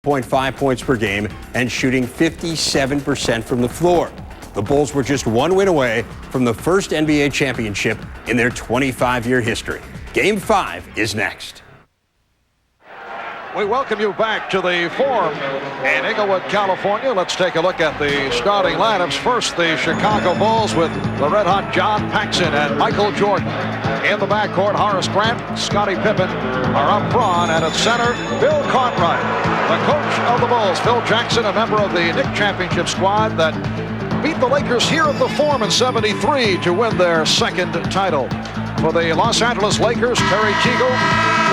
0.5 points per game and shooting 57% from the floor. The Bulls were just one win away from the first NBA championship in their 25-year history. Game 5 is next. We welcome you back to the Forum in Inglewood, California. Let's take a look at the starting lineups. First, the Chicago Bulls with the red-hot John Paxson and Michael Jordan. In the backcourt, Horace Grant, Scottie Pippen are up front, and at center, Bill Cartwright. The coach of the Bulls, Phil Jackson, a member of the Knick Championship squad that beat the Lakers here at the Forum in '73 to win their second title. For the Los Angeles Lakers, Terry Teagle.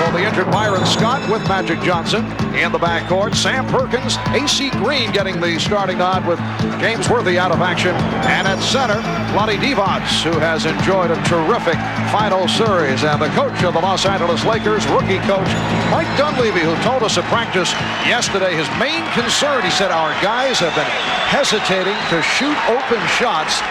For the injured Byron Scott with Magic Johnson. In the backcourt, Sam Perkins, A.C. Green getting the starting nod with James Worthy out of action. And at center, Vlade Divac, who has enjoyed a terrific final series. And the coach of the Los Angeles Lakers, rookie coach Mike Dunleavy, who told us at practice yesterday his main concern, he said, our guys have been hesitating to shoot open shots.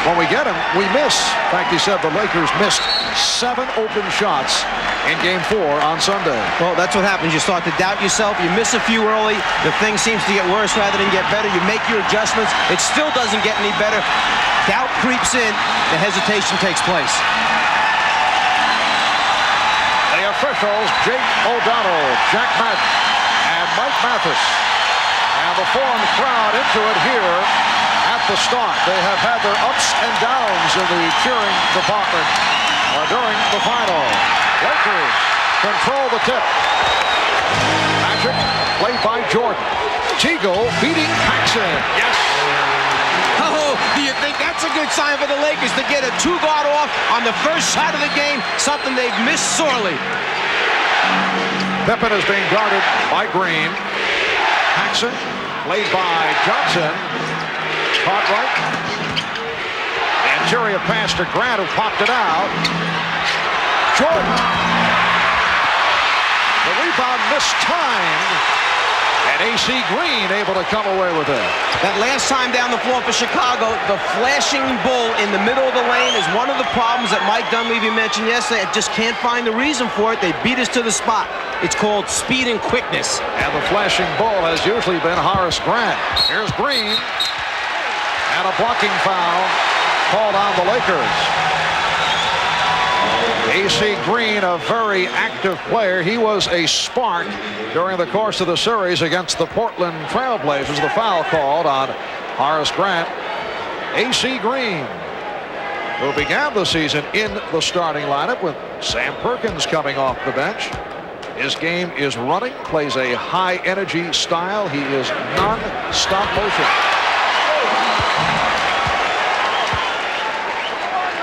When we get them, we miss. In fact, he said the Lakers missed 7 open shots in Game 4 on Sunday. Well, that's what happens. You start to doubt yourself. You miss a few early. The thing seems to get worse rather than get better. You make your adjustments. It still doesn't get any better. Doubt creeps in. The hesitation takes place. The officials, Jake O'Donnell, Jack Madden, and Mike Mathis. And the Forum crowd into it here at the start. They have had their ups and downs in the cheering department during the final. Lakers control the tip. Magic played by Jordan. Teagle beating Paxson. Yes. Oh, do you think that's a good sign for the Lakers to get a 2-guard off on the first shot of the game? Something they've missed sorely. Pippen is being guarded by Green. Paxson played by Johnson. Cartwright. The interior pass to Grant, who popped it out. Jordan. The rebound mistimed. And A.C. Green able to come away with it. That last time down the floor for Chicago, the flashing bull in the middle of the lane is one of the problems that Mike Dunleavy mentioned yesterday. I just can't find the reason for it. They beat us to the spot. It's called speed and quickness. And the flashing bull has usually been Horace Grant. Here's Green. And a blocking foul called on the Lakers. A.C. Green, a very active player. He was a spark during the course of the series against the Portland Trail Blazers. The foul called on Horace Grant. A.C. Green, who began the season in the starting lineup with Sam Perkins coming off the bench. His game is running, plays a high-energy style. He is non-stop motion.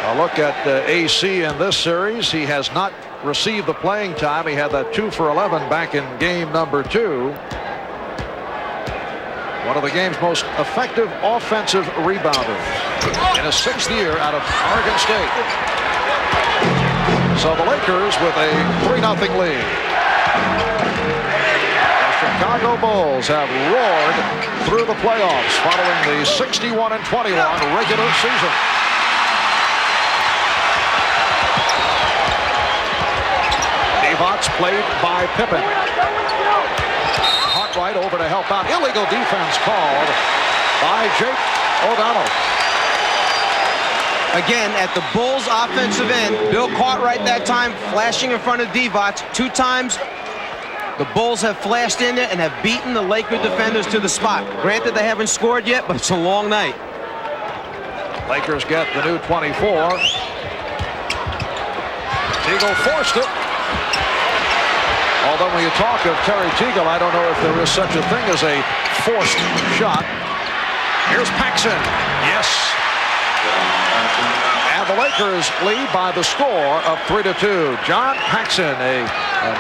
A look at AC in this series. He has not received the playing time. He had that 2 for 11 back in game number 2. One of the game's most effective offensive rebounders in his 6th year out of Oregon State. So the Lakers with a 3-0 lead. The Chicago Bulls have roared through the playoffs following the 61-21 regular season. Played by Pippen. Cartwright over to help out. Illegal defense called by Jake O'Donnell. Again, at the Bulls' offensive end, Bill Cartwright that time flashing in front of Divac 2 times. The Bulls have flashed in there and have beaten the Laker defenders to the spot. Granted, they haven't scored yet, but it's a long night. Lakers get the new 24. Teagle forced it. Although when you talk of Terry Teagle, I don't know if there is such a thing as a forced shot. Here's Paxson. Yes. And the Lakers lead by the score of 3-2. John Paxson, a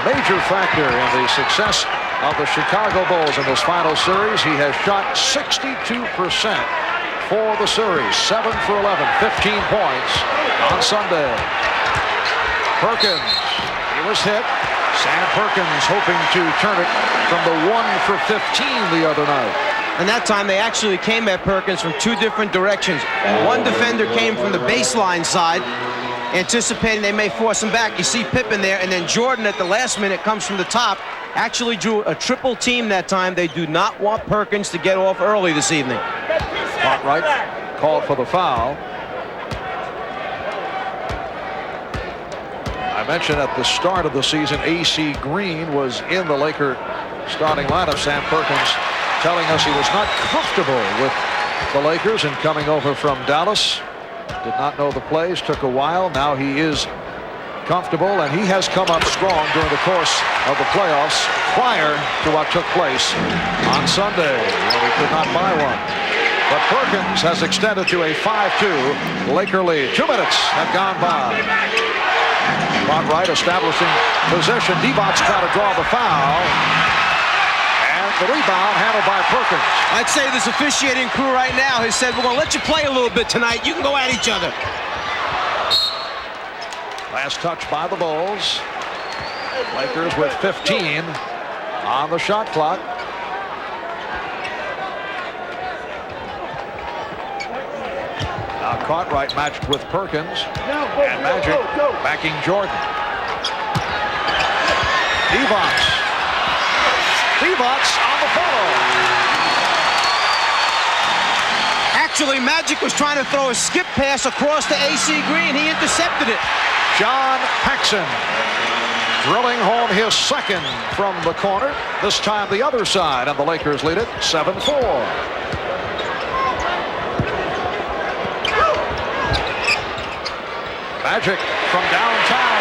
major factor in the success of the Chicago Bulls in this final series. He has shot 62% for the series. 7 for 11, 15 points on Sunday. Perkins, he was hit. Sam Perkins hoping to turn it from the 1 for 15 the other night. And that time they actually came at Perkins from 2 different directions. One defender came from the baseline side, anticipating they may force him back. You see Pippen there, and then Jordan at the last minute comes from the top actually drew a triple team that time. They do not want Perkins to get off early this evening. Cartwright called for the foul. I mentioned at the start of the season, A.C. Green was in the Laker starting lineup. Sam Perkins telling us he was not comfortable with the Lakers and coming over from Dallas. Did not know the plays, took a while. Now he is comfortable, and he has come up strong during the course of the playoffs prior to what took place on Sunday, when we could not buy one. But Perkins has extended to a 5-2 Laker lead. 2 minutes have gone by. Cartwright establishing possession. Divac trying to draw the foul. And the rebound handled by Perkins. I'd say this officiating crew right now has said, we're going to let you play a little bit tonight. You can go at each other. Last touch by the Bulls. Lakers with 15 on the shot clock. Now Cartwright matched with Perkins. And Magic backing Jordan. Divac on the follow. Actually, Magic was trying to throw a skip pass across to A.C. Green. He intercepted it. John Paxson drilling home his second from the corner. This time the other side, and the Lakers lead it 7-4. Magic from downtown.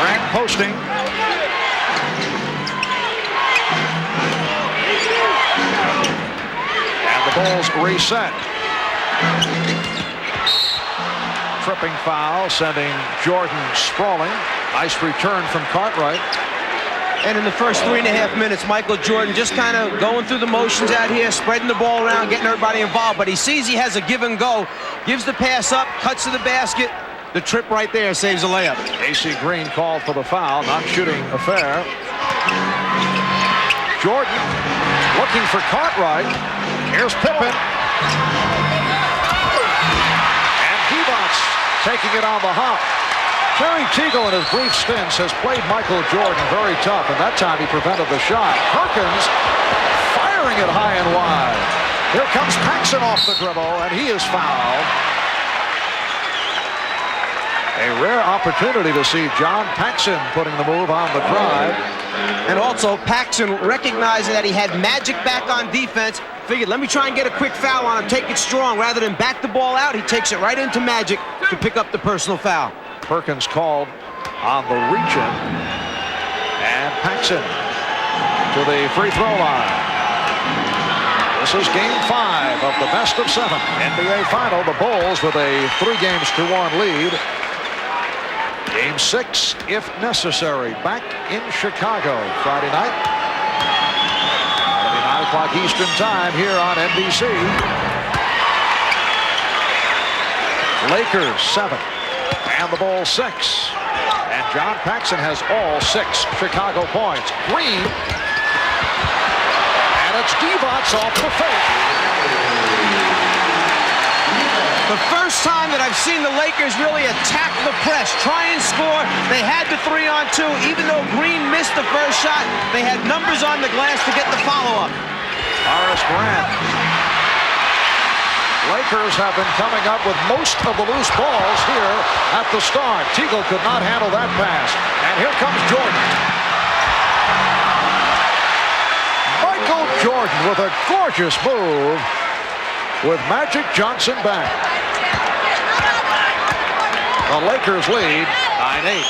Grant posting. And the Bulls reset. Tripping foul, sending Jordan sprawling. Nice return from Cartwright. And in the first 3.5 minutes, Michael Jordan just kind of going through the motions out here, spreading the ball around, getting everybody involved. But he sees he has a give and go, gives the pass up, cuts to the basket. The trip right there saves a layup. A.C. Green called for the foul, non-shooting affair. Jordan looking for Cartwright. Here's Pippen. And Divac taking it on the hop. Terry Teagle in his brief stints has played Michael Jordan very tough, and that time he prevented the shot. Perkins firing it high and wide. Here comes Paxson off the dribble, and he is fouled. A rare opportunity to see John Paxson putting the move on the drive. And also Paxson recognizing that he had Magic back on defense. Figured, let me try and get a quick foul on him, take it strong. Rather than back the ball out, he takes it right into Magic to pick up the personal foul. Perkins called on the reach-in. And Paxson to the free throw line. This is game 5 of the best of 7 NBA final. The Bulls with a 3-1 lead. Game 6, if necessary, back in Chicago Friday night. 9 o'clock Eastern time here on NBC. Lakers 7 and the Bulls 6. And John Paxson has all 6 Chicago points. Green. And it's Divac off the fake. The first time that I've seen the Lakers really attack the press, try and score. They had the 3-on-2. Even though Green missed the first shot, they had numbers on the glass to get the follow-up. Horace Grant. Lakers have been coming up with most of the loose balls here at the start. Teagle could not handle that pass. And here comes Jordan. Michael Jordan with a gorgeous move with Magic Johnson back. The Lakers lead 9-8.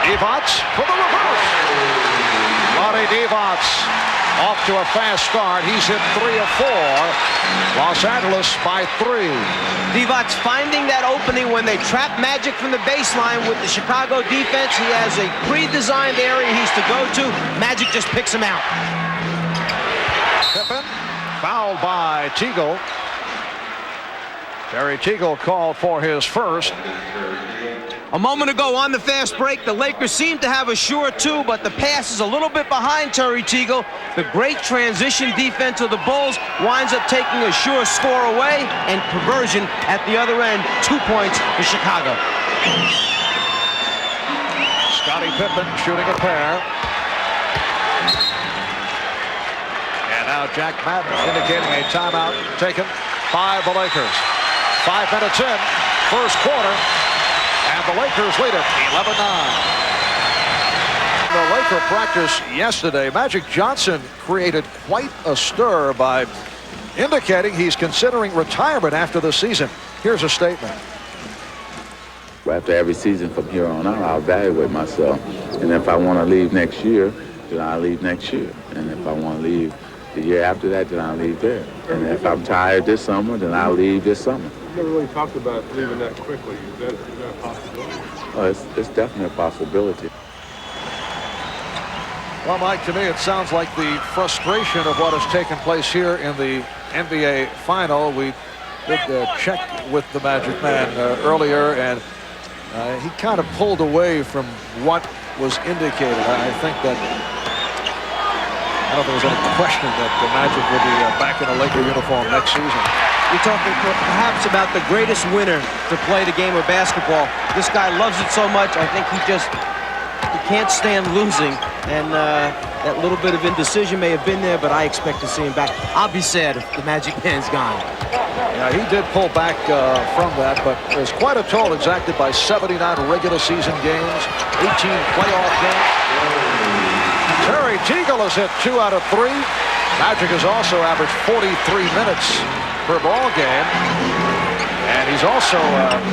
Divac for the reverse. Vlade Divac off to a fast start. He's hit 3 of 4. Los Angeles by 3. Divac finding that opening when they trap Magic from the baseline with the Chicago defense. He has a pre-designed area he's to go to. Magic just picks him out. Pippen fouled by Teagle. Terry Teagle called for his first. A moment ago on the fast break, the Lakers seem to have a sure two, but the pass is a little bit behind Terry Teagle. The great transition defense of the Bulls winds up taking a sure score away, and conversion at the other end, 2 points for Chicago. Scottie Pippen shooting a pair. And now Jack Madden indicating a timeout taken by the Lakers. 5 minutes in, first quarter. And the Lakers lead it 11-9. The Laker practice yesterday, Magic Johnson created quite a stir by indicating he's considering retirement after the season. Here's a statement. After every season from here on out, I'll evaluate myself. And if I want to leave next year, then I'll leave next year. And if I want to leave the year after that, then I'll leave there. And if I'm tired this summer, then I'll leave this summer. You never really talked about leaving that quickly. Is that a possibility? Oh, it's definitely a possibility. Well, Mike, to me, it sounds like the frustration of what has taken place here in the NBA final. We did check with the Magic Man earlier, and he kind of pulled away from what was indicated. I think that I don't think there's any question that the Magic will be back in a Laker uniform next season. You're talking perhaps about the greatest winner to play the game of basketball. This guy loves it so much, I think he can't stand losing. And that little bit of indecision may have been there, but I expect to see him back. I'll be sad if the Magic Man's gone. Yeah, he did pull back from that, but there's quite a toll exacted by 79 regular season games, 18 playoff games. Terry Teagle has hit 2 out of 3. Magic has also averaged 43 minutes per ball game. And he's also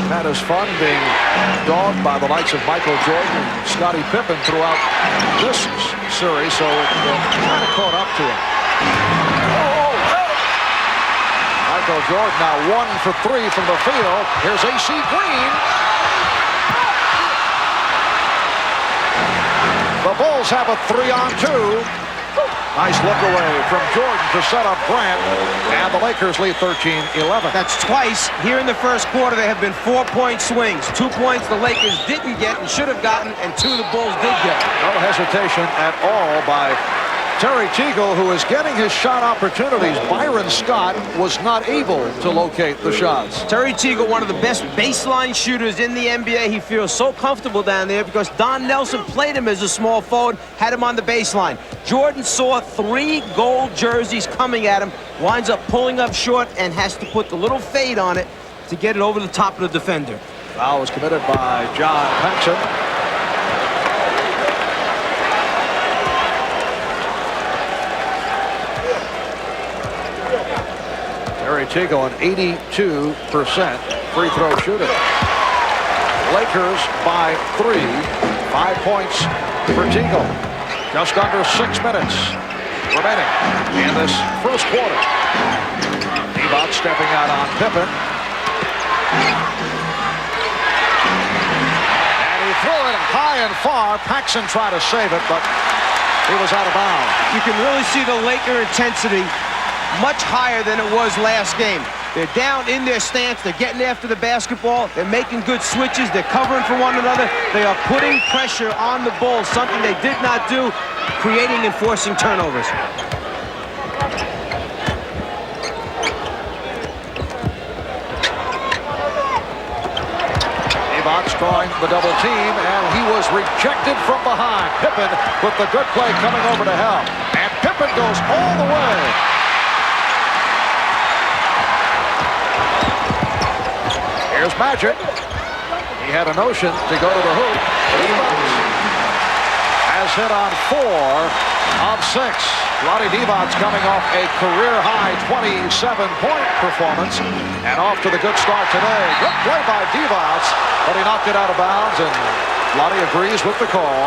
had his fun being dogged by the likes of Michael Jordan and Scottie Pippen throughout this series, so it kind of caught up to him. Michael Jordan now 1 for 3 from the field. Here's A.C. Green. The Bulls have a 3-on-2. Nice look away from Jordan to set up Grant, and the Lakers lead 13-11. That's twice here in the first quarter. There have been 4-point swings. 2 points the Lakers didn't get and should have gotten, and 2 the Bulls did get. No hesitation at all by Terry Teagle, who is getting his shot opportunities. Byron Scott was not able to locate the shots. Terry Teagle, one of the best baseline shooters in the NBA. He feels so comfortable down there because Don Nelson played him as a small forward, had him on the baseline. Jordan saw 3 gold jerseys coming at him, winds up pulling up short and has to put the little fade on it to get it over the top of the defender. Foul was committed by John Paxson. Terry Teagle, an 82% free throw shooter. Lakers by 3. 5 points for Teagle. Just under 6 minutes remaining in this first quarter. Divac stepping out on Pippen. And he threw it high and far. Paxson tried to save it, but he was out of bounds. You can really see the Laker intensity much higher than it was last game. They're down in their stance. They're getting after the basketball. They're making good switches. They're covering for one another. They are putting pressure on the Bulls, something they did not do, creating and forcing turnovers. Divac drawing the double team, and he was rejected from behind. Pippen with the good play coming over to help. And Pippen goes all the way. Here's Magic. He had a notion to go to the hoop. Has hit on 4 of 6. Vlade Divac coming off a career-high 27-point performance. And off to the good start today. Good play by Divac, but he knocked it out of bounds, and Vlade agrees with the call.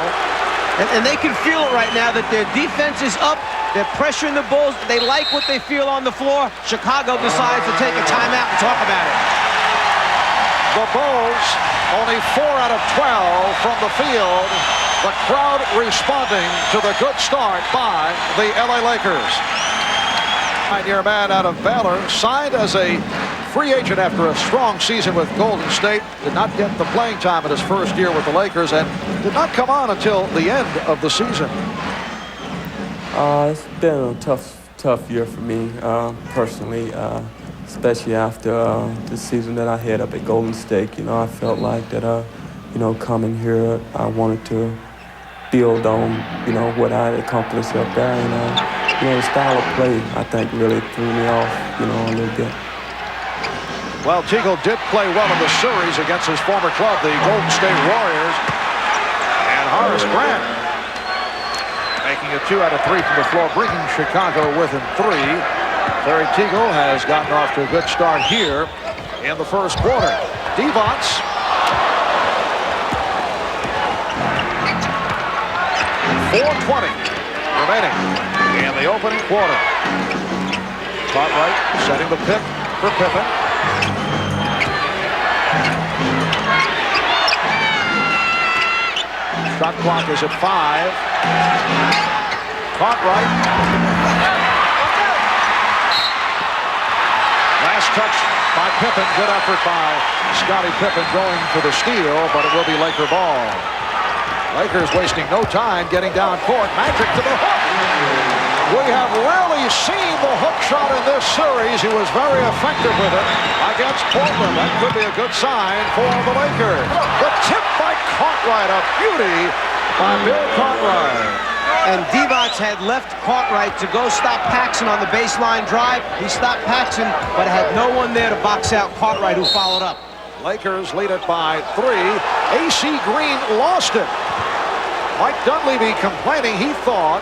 And they can feel it right now that their defense is up. They're pressuring the Bulls. They like what they feel on the floor. Chicago decides to take a timeout and talk about it. The Bulls only 4 out of 12 from the field. The crowd responding to the good start by the LA Lakers. 9-year man out of Baylor, signed as a free agent after a strong season with Golden State. Did not get the playing time in his first year with the Lakers and did not come on until the end of the season. It's been a tough year for me personally, especially after the season that I had up at Golden State. You know, I felt like that, coming here, I wanted to build on, what I had accomplished up there. And, the style of play, I think, really threw me off, a little bit. Well, Teagle did play well in the series against his former club, the Golden State Warriors. And Horace Grant making it 2 out of 3 from the floor, bringing Chicago within 3. Larry Teagle has gotten off to a good start here in the first quarter. Divac. 4:20 remaining in the opening quarter. Cartwright setting the pick for Pippen. Shot clock is at 5. Cartwright. Last touch by Pippen. Good effort by Scottie Pippen going for the steal, but it will be Laker ball. Lakers wasting no time getting down court. Magic to the hook. We have rarely seen the hook shot in this series. He was very effective with it against Portland. That could be a good sign for the Lakers. The tip by Cartwright, a beauty by Bill Cartwright. And Divac had left Cartwright to go stop Paxson on the baseline drive. He stopped Paxson, but had no one there to box out Cartwright, who followed up. Lakers lead it by 3. AC Green lost it. Mike Dunleavy complaining he thought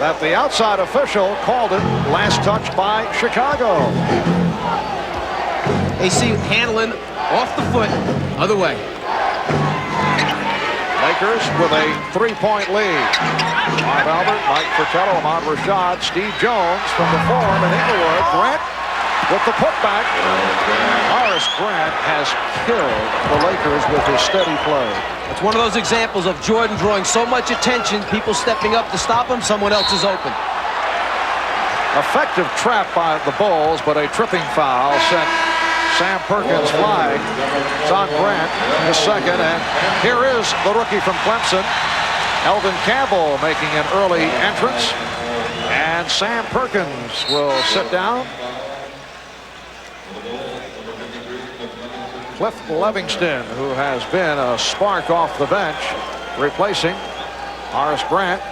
that the outside official called it last touch by Chicago. AC handling off the foot, other way. Lakers with a 3-point lead. Marv Albert, Mike Fratello, Ahmad Rashad, Steve Jones from the Forum in Inglewood. Grant with the putback. Horace Grant has killed the Lakers with his steady play. It's one of those examples of Jordan drawing so much attention, people stepping up to stop him, someone else is open. Effective trap by the Bulls, but a tripping foul sent Sam Perkins flying. It's on Grant, the second, and here is the rookie from Clemson, Elvin Campbell, making an early entrance, and Sam Perkins will sit down. Cliff Levingston, who has been a spark off the bench, replacing Horace Grant.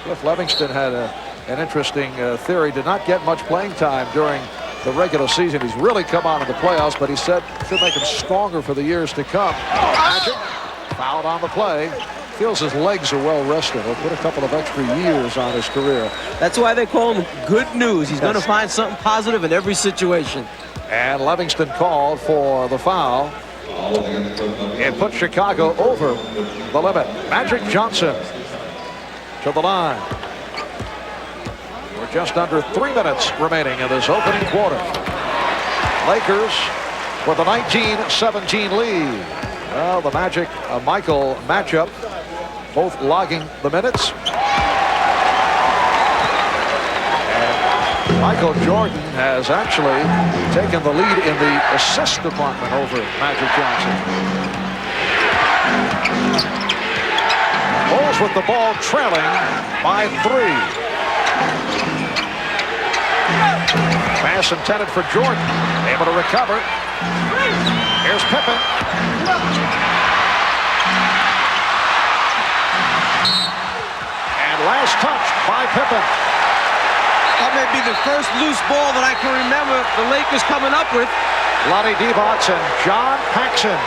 Cliff Levingston had an interesting theory. Did not get much playing time during the regular season. He's really come on in the playoffs, but he said should make him stronger for the years to come. Magic fouled on the play. Feels his legs are well rested. He'll put a couple of extra years on his career. That's why they call him good news. He's going to find something positive in every situation. And Levingston called for the foul. It put Chicago over the limit. Magic Johnson to the line. We're just under 3 minutes remaining in this opening quarter. Lakers with a 19-17 lead. Well, the Magic Michael matchup, both logging the minutes. Michael Jordan has actually taken the lead in the assist department over Magic Johnson. Bulls with the ball trailing by 3. Pass intended for Jordan. Able to recover. Here's Pippen. And last touch by Pippen. That may be the first loose ball that I can remember the Lakers coming up with. Lonnie Divac and John Paxson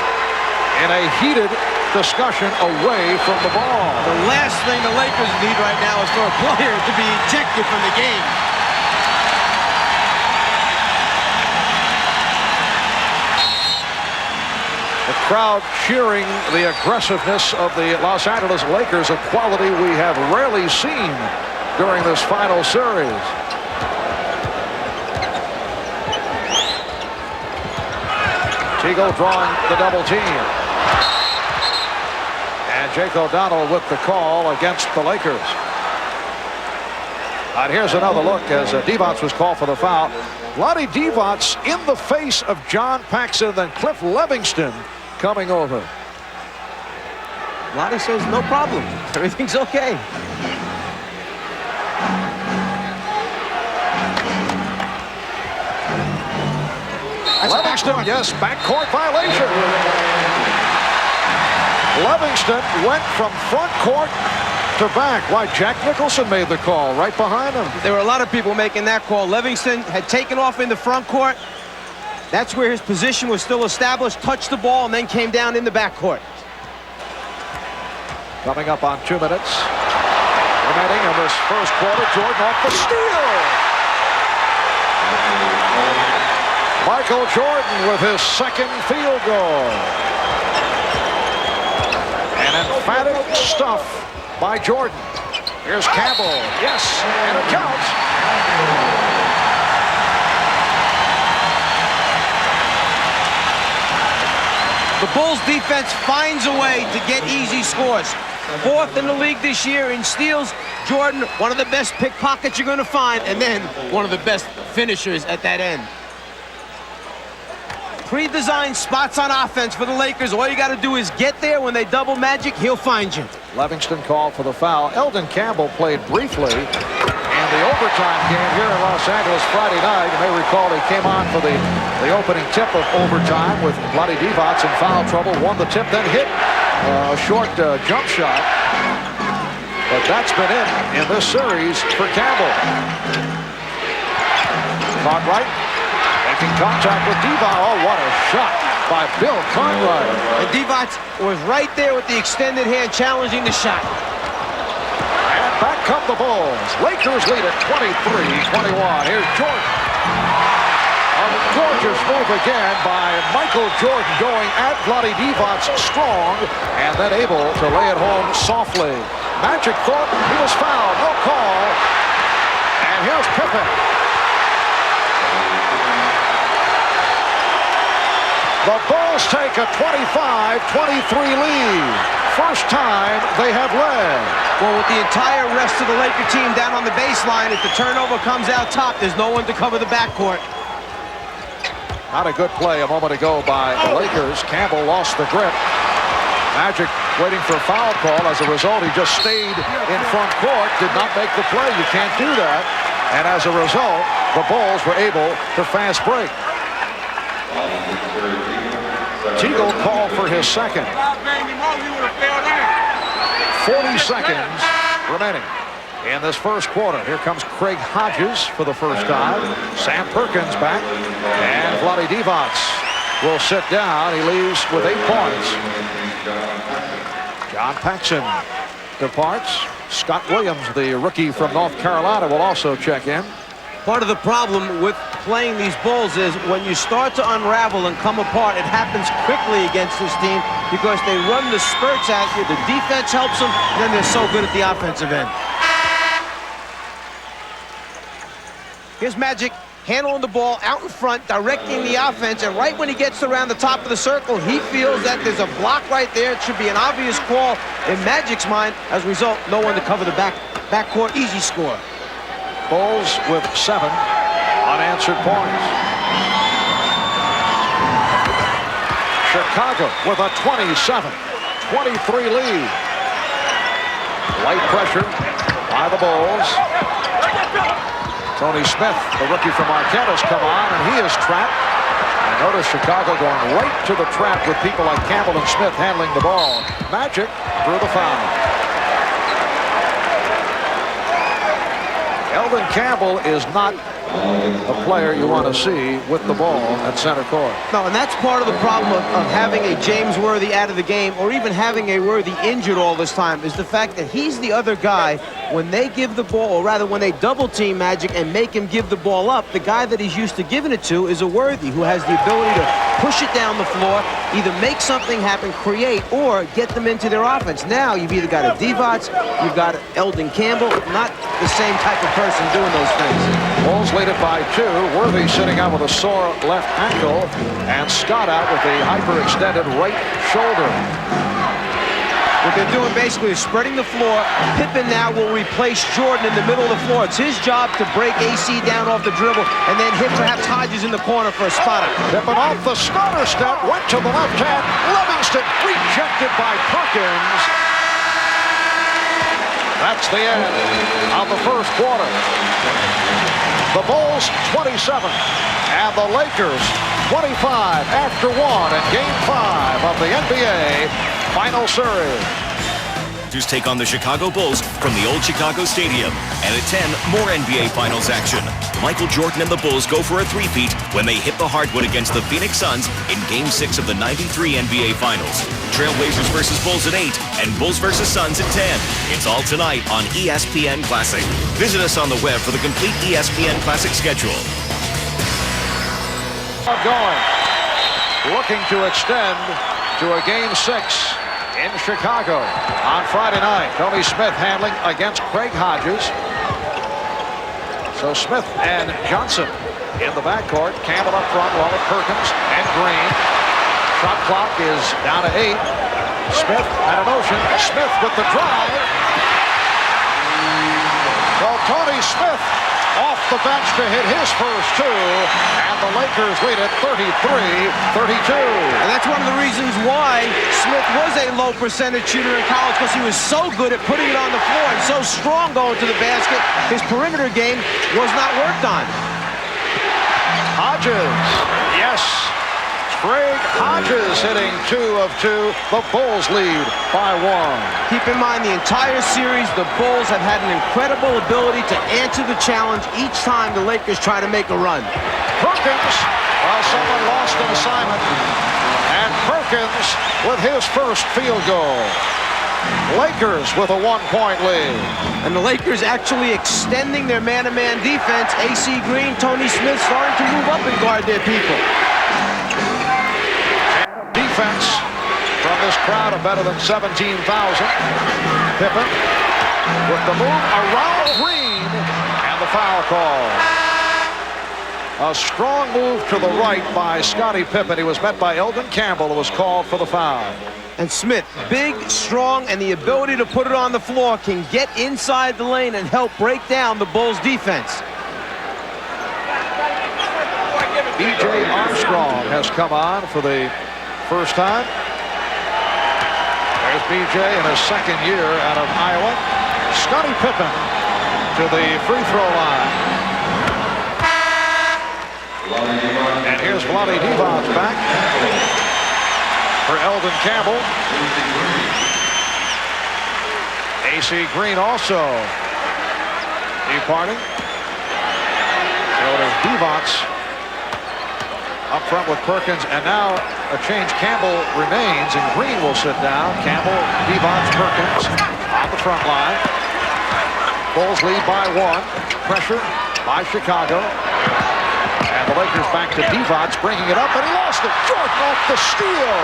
in a heated discussion away from the ball. The last thing the Lakers need right now is for a player to be ejected from the game. The crowd cheering the aggressiveness of the Los Angeles Lakers, a quality we have rarely seen during this final series. Teagle drawing the double team. And Jake O'Donnell with the call against the Lakers. And here's another look as Divac was called for the foul. Vlade Divac in the face of John Paxson, then Cliff Livingston coming over. Vlade says no problem. Everything's okay. Livingston, yes, backcourt violation. Livingston went from front court to back. Why, Jack Nicholson made the call right behind him. There were a lot of people making that call. Livingston had taken off in the front court. That's where his position was still established, touched the ball, and then came down in the backcourt. Coming up on 2 minutes remaining in this first quarter. Jordan off the steal. Michael Jordan with his second field goal. An emphatic stuff by Jordan. Here's Campbell. Yes, and it counts. The Bulls defense finds a way to get easy scores. 4th in the league this year in steals. Jordan, one of the best pickpockets you're going to find, and then one of the best finishers at that end. Pre-designed spots on offense for the Lakers. All you got to do is get there. When they double Magic, he'll find you. Livingston called for the foul. Eldon Campbell played briefly in the overtime game here in Los Angeles Friday night. You may recall he came on for the opening tip of overtime with Vlade Divac in foul trouble. Won the tip, then hit a short jump shot. But that's been it in this series for Campbell. Cartwright making contact with Divac. Oh, what a shot by Bill Cartwright. And Divac was right there with the extended hand challenging the shot. And back come the Bulls. Lakers lead at 23-21. Here's Jordan. A gorgeous move again by Michael Jordan, going at Vlade Divac strong and then able to lay it home softly. Magic thought he was fouled. No call. And here's Pippen. The Bulls take a 25-23 lead. First time they have led. Well, with the entire rest of the Laker team down on the baseline, if the turnover comes out top, there's no one to cover the backcourt. Not a good play a moment ago by the Lakers. Campbell lost the grip. Magic waiting for a foul call. As a result, he just stayed in front court, did not make the play. You can't do that. And as a result, the Bulls were able to fast break. Teagle called for his second. 40 seconds remaining in this first quarter. Here comes Craig Hodges for the first time. Sam Perkins back. And Vlade Divac will sit down. He leaves with 8 points. John Paxson departs. Scott Williams, the rookie from North Carolina, will also check in. Part of the problem with playing these Bulls is when you start to unravel and come apart, it happens quickly against this team because they run the spurts at you. The defense helps them, and then they're so good at the offensive end. Here's Magic handling the ball out in front, directing the offense, and right when he gets around the top of the circle, he feels that there's a block right there. It should be an obvious call in Magic's mind. As a result, no one to cover the backcourt. Easy score. Bulls with 7 unanswered points. Chicago with a 27-23 lead. Light pressure by the Bulls. Tony Smith, the rookie from Marquette, has come on, and he is trapped. And notice Chicago going right to the trap with people like Campbell and Smith handling the ball. Magic through the foul. Eldon Campbell is not a player you want to see with the ball at center court. No, and that's part of the problem of having a James Worthy out of the game, or even having a Worthy injured all this time, is the fact that he's the other guy when they give the ball, or rather when they double team Magic and make him give the ball up. The guy that he's used to giving it to is a Worthy, who has the ability to push it down the floor, either make something happen, create, or get them into their offense. Now you've either got a Divac, you've got Eldon Campbell, not the same type of person doing those things. Bulls lead it by 2. Worthy sitting out with a sore left ankle, and Scott out with a hyperextended right shoulder. What they're doing basically is spreading the floor. Pippen now will replace Jordan in the middle of the floor. It's his job to break AC down off the dribble and then hit perhaps Hodges in the corner for a spot up. Pippen off the starter step, went to the left hand. Livingston rejected by Perkins. That's the end of the first quarter. The Bulls 27 and the Lakers 25 after 1 in Game 5 of the NBA Final Series. Lakers take on the Chicago Bulls from the old Chicago Stadium. And at 10, more NBA Finals action. Michael Jordan and the Bulls go for a three-peat when they hit the hardwood against the Phoenix Suns in Game 6 of the '93 NBA Finals. Trailblazers versus Bulls at 8 and Bulls versus Suns at 10. It's all tonight on ESPN Classic. Visit us on the web for the complete ESPN Classic schedule. Going, looking to extend to a Game 6 in Chicago on Friday night. Tony Smith handling against Craig Hodges. So Smith and Johnson in the backcourt. Campbell up front, along with Perkins and Green. Shot clock is down to 8. Smith had a motion. Smith with the drive. Well, Tony Smith off the bench to hit his first two, and the Lakers lead at 33-32. And that's one of the reasons why Smith was a low percentage shooter in college, because he was so good at putting it on the floor and so strong going to the basket. His perimeter game was not worked on. Hodges, yes. Craig Hodges hitting 2 of 2. The Bulls lead by 1. Keep in mind, the entire series, the Bulls have had an incredible ability to answer the challenge each time the Lakers try to make a run. Perkins, well, someone lost an assignment. And Perkins with his first field goal. Lakers with a 1-point lead. And the Lakers actually extending their man-to-man defense. AC Green, Tony Smith starting to move up and guard their people. Defense from this crowd of better than 17,000. Pippen with the move around Green and the foul call. A strong move to the right by Scottie Pippen. He was met by Elden Campbell, who was called for the foul. And Smith, big, strong, and the ability to put it on the floor, can get inside the lane and help break down the Bulls' defense. B.J. Armstrong has come on for the first time. There's B.J. in his second year out of Iowa. Scottie Pippen to the free throw line. And here's Vlade Divac back for Elden Campbell. AC Green also departing. So there's Divac up front with Perkins, and now a change. Campbell remains, and Green will sit down. Campbell, Divac, Perkins on the front line. Bulls lead by 1. Pressure by Chicago. And the Lakers back to Divac, bringing it up, and he lost it. Jordan off the steal.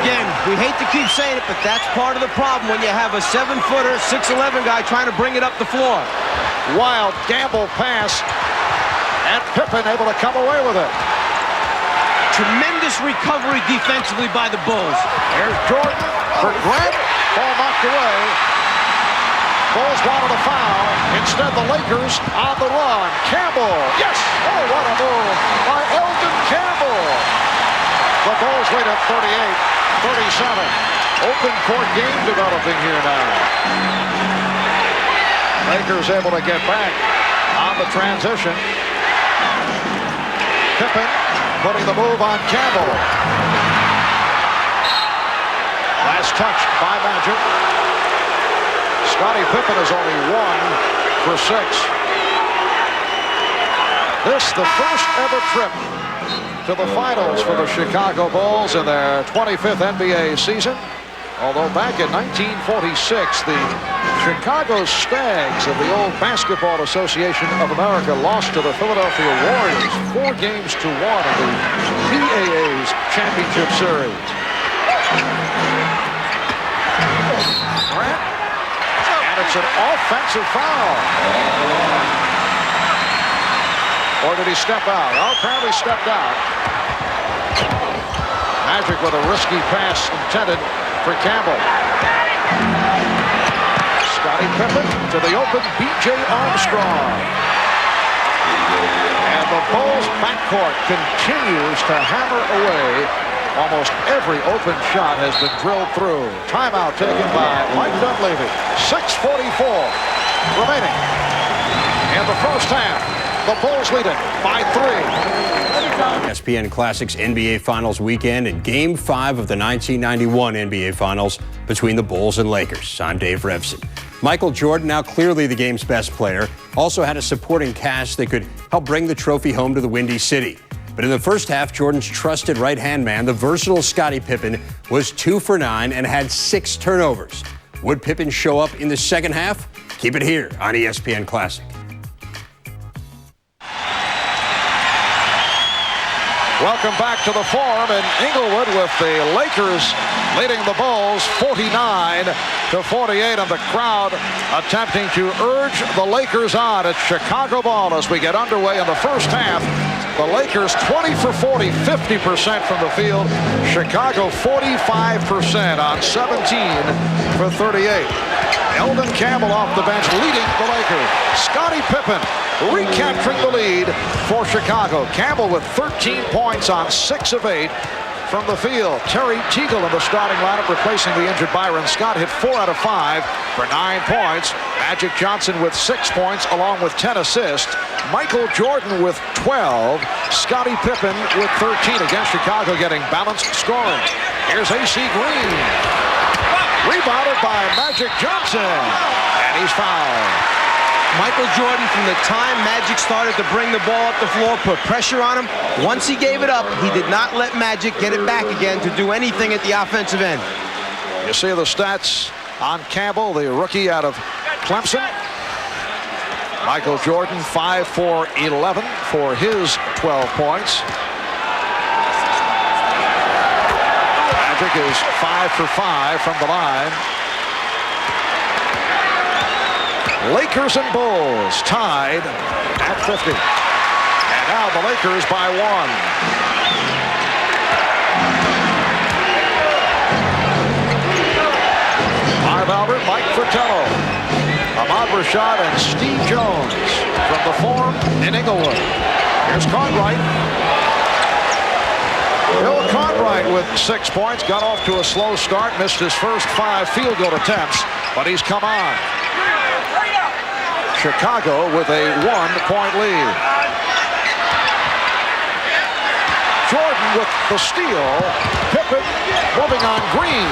Again, we hate to keep saying it, but that's part of the problem when you have a 7-footer, 6'11" guy trying to bring it up the floor. Wild gamble pass, and Pippen able to come away with it. Tremendous recovery defensively by the Bulls. Here's Jordan for Grant. Ball knocked away. Bulls wanted a foul. Instead, the Lakers on the run. Campbell. Yes! Oh, what a move by Elden Campbell. The Bulls lead at 38-37. Open court game developing here now. Lakers able to get back on the transition. Pippen putting the move on Campbell. Last touch by Magic. Scottie Pippen is only 1 for 6. This the first ever trip to the finals for the Chicago Bulls in their 25th NBA season. Although back in 1946, the Chicago Stags of the old Basketball Association of America lost to the Philadelphia Warriors 4 games to 1 in the BAA's championship series. Grant. And it's an offensive foul. Or did he step out? Oh, apparently stepped out. Magic with a risky pass intended for Campbell. Scottie Pippen to the open B.J. Armstrong. And the Bulls backcourt continues to hammer away. Almost every open shot has been drilled through. Timeout taken by Mike Dunleavy. 6:44 remaining in the first half. The Bulls lead it by 3. ESPN Classics NBA Finals weekend and Game 5 of the 1991 NBA Finals between the Bulls and Lakers. I'm Dave Revson. Michael Jordan, now clearly the game's best player, also had a supporting cast that could help bring the trophy home to the Windy City. But in the first half, Jordan's trusted right-hand man, the versatile Scottie Pippen, was 2 for 9 and had 6 turnovers. Would Pippen show up in the second half? Keep it here on ESPN Classic. Welcome back to the Forum in Inglewood with the Lakers leading the Bulls 49-48, and the crowd attempting to urge the Lakers on. It's Chicago ball as we get underway in the first half. The Lakers 20 for 40, 50% from the field. Chicago 45% on 17 for 38. Elden Campbell off the bench leading the Lakers. Scottie Pippen recapturing the lead for Chicago. Campbell with 13 points on 6 of 8 from the field. Terry Teagle in the starting lineup replacing the injured Byron Scott. Hit 4 out of 5 for 9 points. Magic Johnson with 6 points along with 10 assists. Michael Jordan with 12. Scottie Pippen with 13. Against Chicago getting balanced scoring. Here's A.C. Green. Rebounded by Magic Johnson. And he's fouled. Michael Jordan, from the time Magic started to bring the ball up the floor, put pressure on him. Once he gave it up, he did not let Magic get it back again to do anything at the offensive end. You see the stats on Campbell, the rookie out of Clemson. Michael Jordan 5 for 11 for his 12 points. Magic is 5 for 5 from the line. Lakers and Bulls tied at 50. And now the Lakers by 1. Marv Albert, Mike Fratello, Ahmad Rashad, and Steve Jones from the Forum in Inglewood. Here's Cartwright. Bill Cartwright with 6 points. Got off to a slow start. Missed his first 5 field goal attempts, but he's come on. Chicago with a 1-point lead. Jordan with the steal. Pippen moving on Green.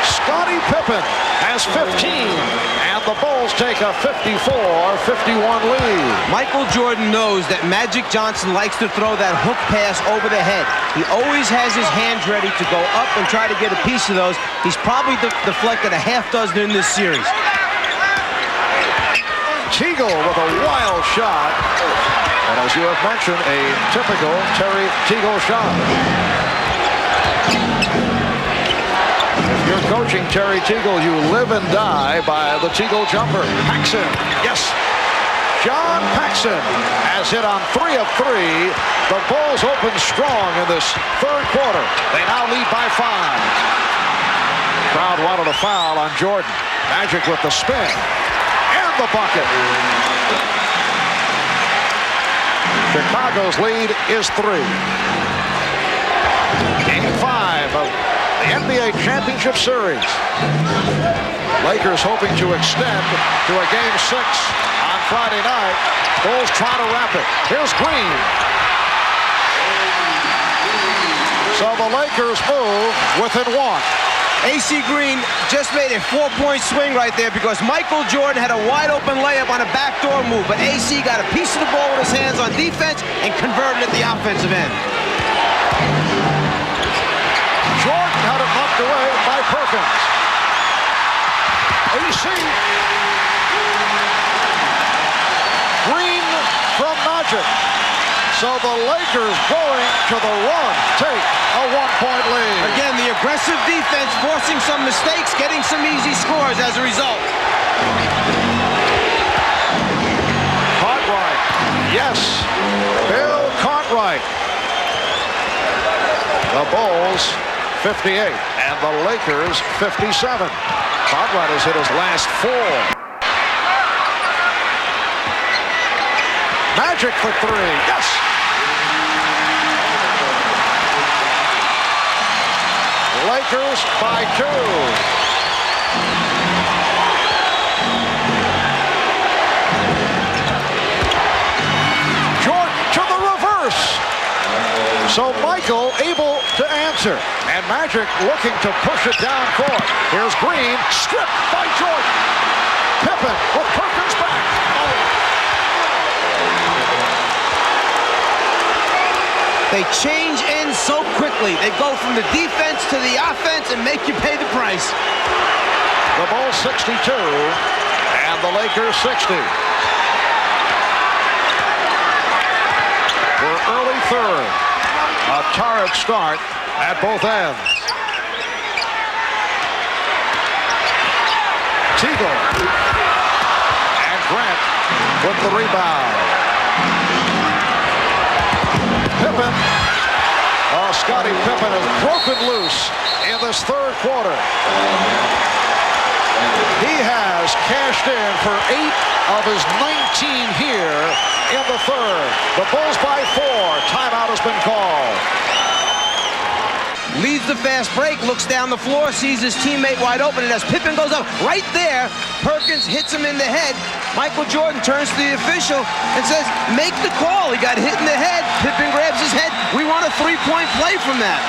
Scottie Pippen has 15, and the Bulls take a 54-51 lead. Michael Jordan knows that Magic Johnson likes to throw that hook pass over the head. He always has his hands ready to go up and try to get a piece of those. He's probably deflected a half dozen in this series. Teagle with a wild shot. And as you have mentioned, a typical Terry Teagle shot. If you're coaching Terry Teagle, you live and die by the Teagle jumper. Paxson, yes. John Paxson has hit on 3 of 3. The Bulls open strong in this third quarter. They now lead by 5. Crowd wanted a foul on Jordan. Magic with the spin. The bucket. Chicago's lead is 3. Game 5 of the NBA Championship Series. Lakers hoping to extend to a Game 6 on Friday night. Bulls trying to wrap it. Here's Green. So the Lakers move within 1. A.C. Green just made a 4-point swing right there because Michael Jordan had a wide-open layup on a backdoor move, but A.C. got a piece of the ball with his hands on defense and converted at the offensive end. Jordan had it knocked away by Perkins. A.C. Green from Magic. So the Lakers going to the run take a 1-point lead. Again, the aggressive defense forcing some mistakes, getting some easy scores as a result. Cartwright, yes, Bill Cartwright. The Bulls 58 and the Lakers 57. Cartwright has hit his last 4. Magic for 3. Yes! Lakers by 2. So Michael able to answer. And Magic looking to push it down court. Here's Green, stripped by Jordan. Pippen with Perkins back. They change ends so quickly. They go from the defense to the offense and make you pay the price. The Bulls 62 and the Lakers 60. We're early third. A torrid start at both ends. Teagle and Grant with the rebound. Pippen. Oh, Scottie Pippen is broken loose in this third quarter. He has cashed in for 8 of his 19 here in the third. The Bulls by 4. Timeout has been called. Leads the fast break, looks down the floor, sees his teammate wide open, and as Pippen goes up right there, Perkins hits him in the head. Michael Jordan turns to the official and says, make the call. He got hit in the head. Pippen grabs his head. We want a 3-point play from that.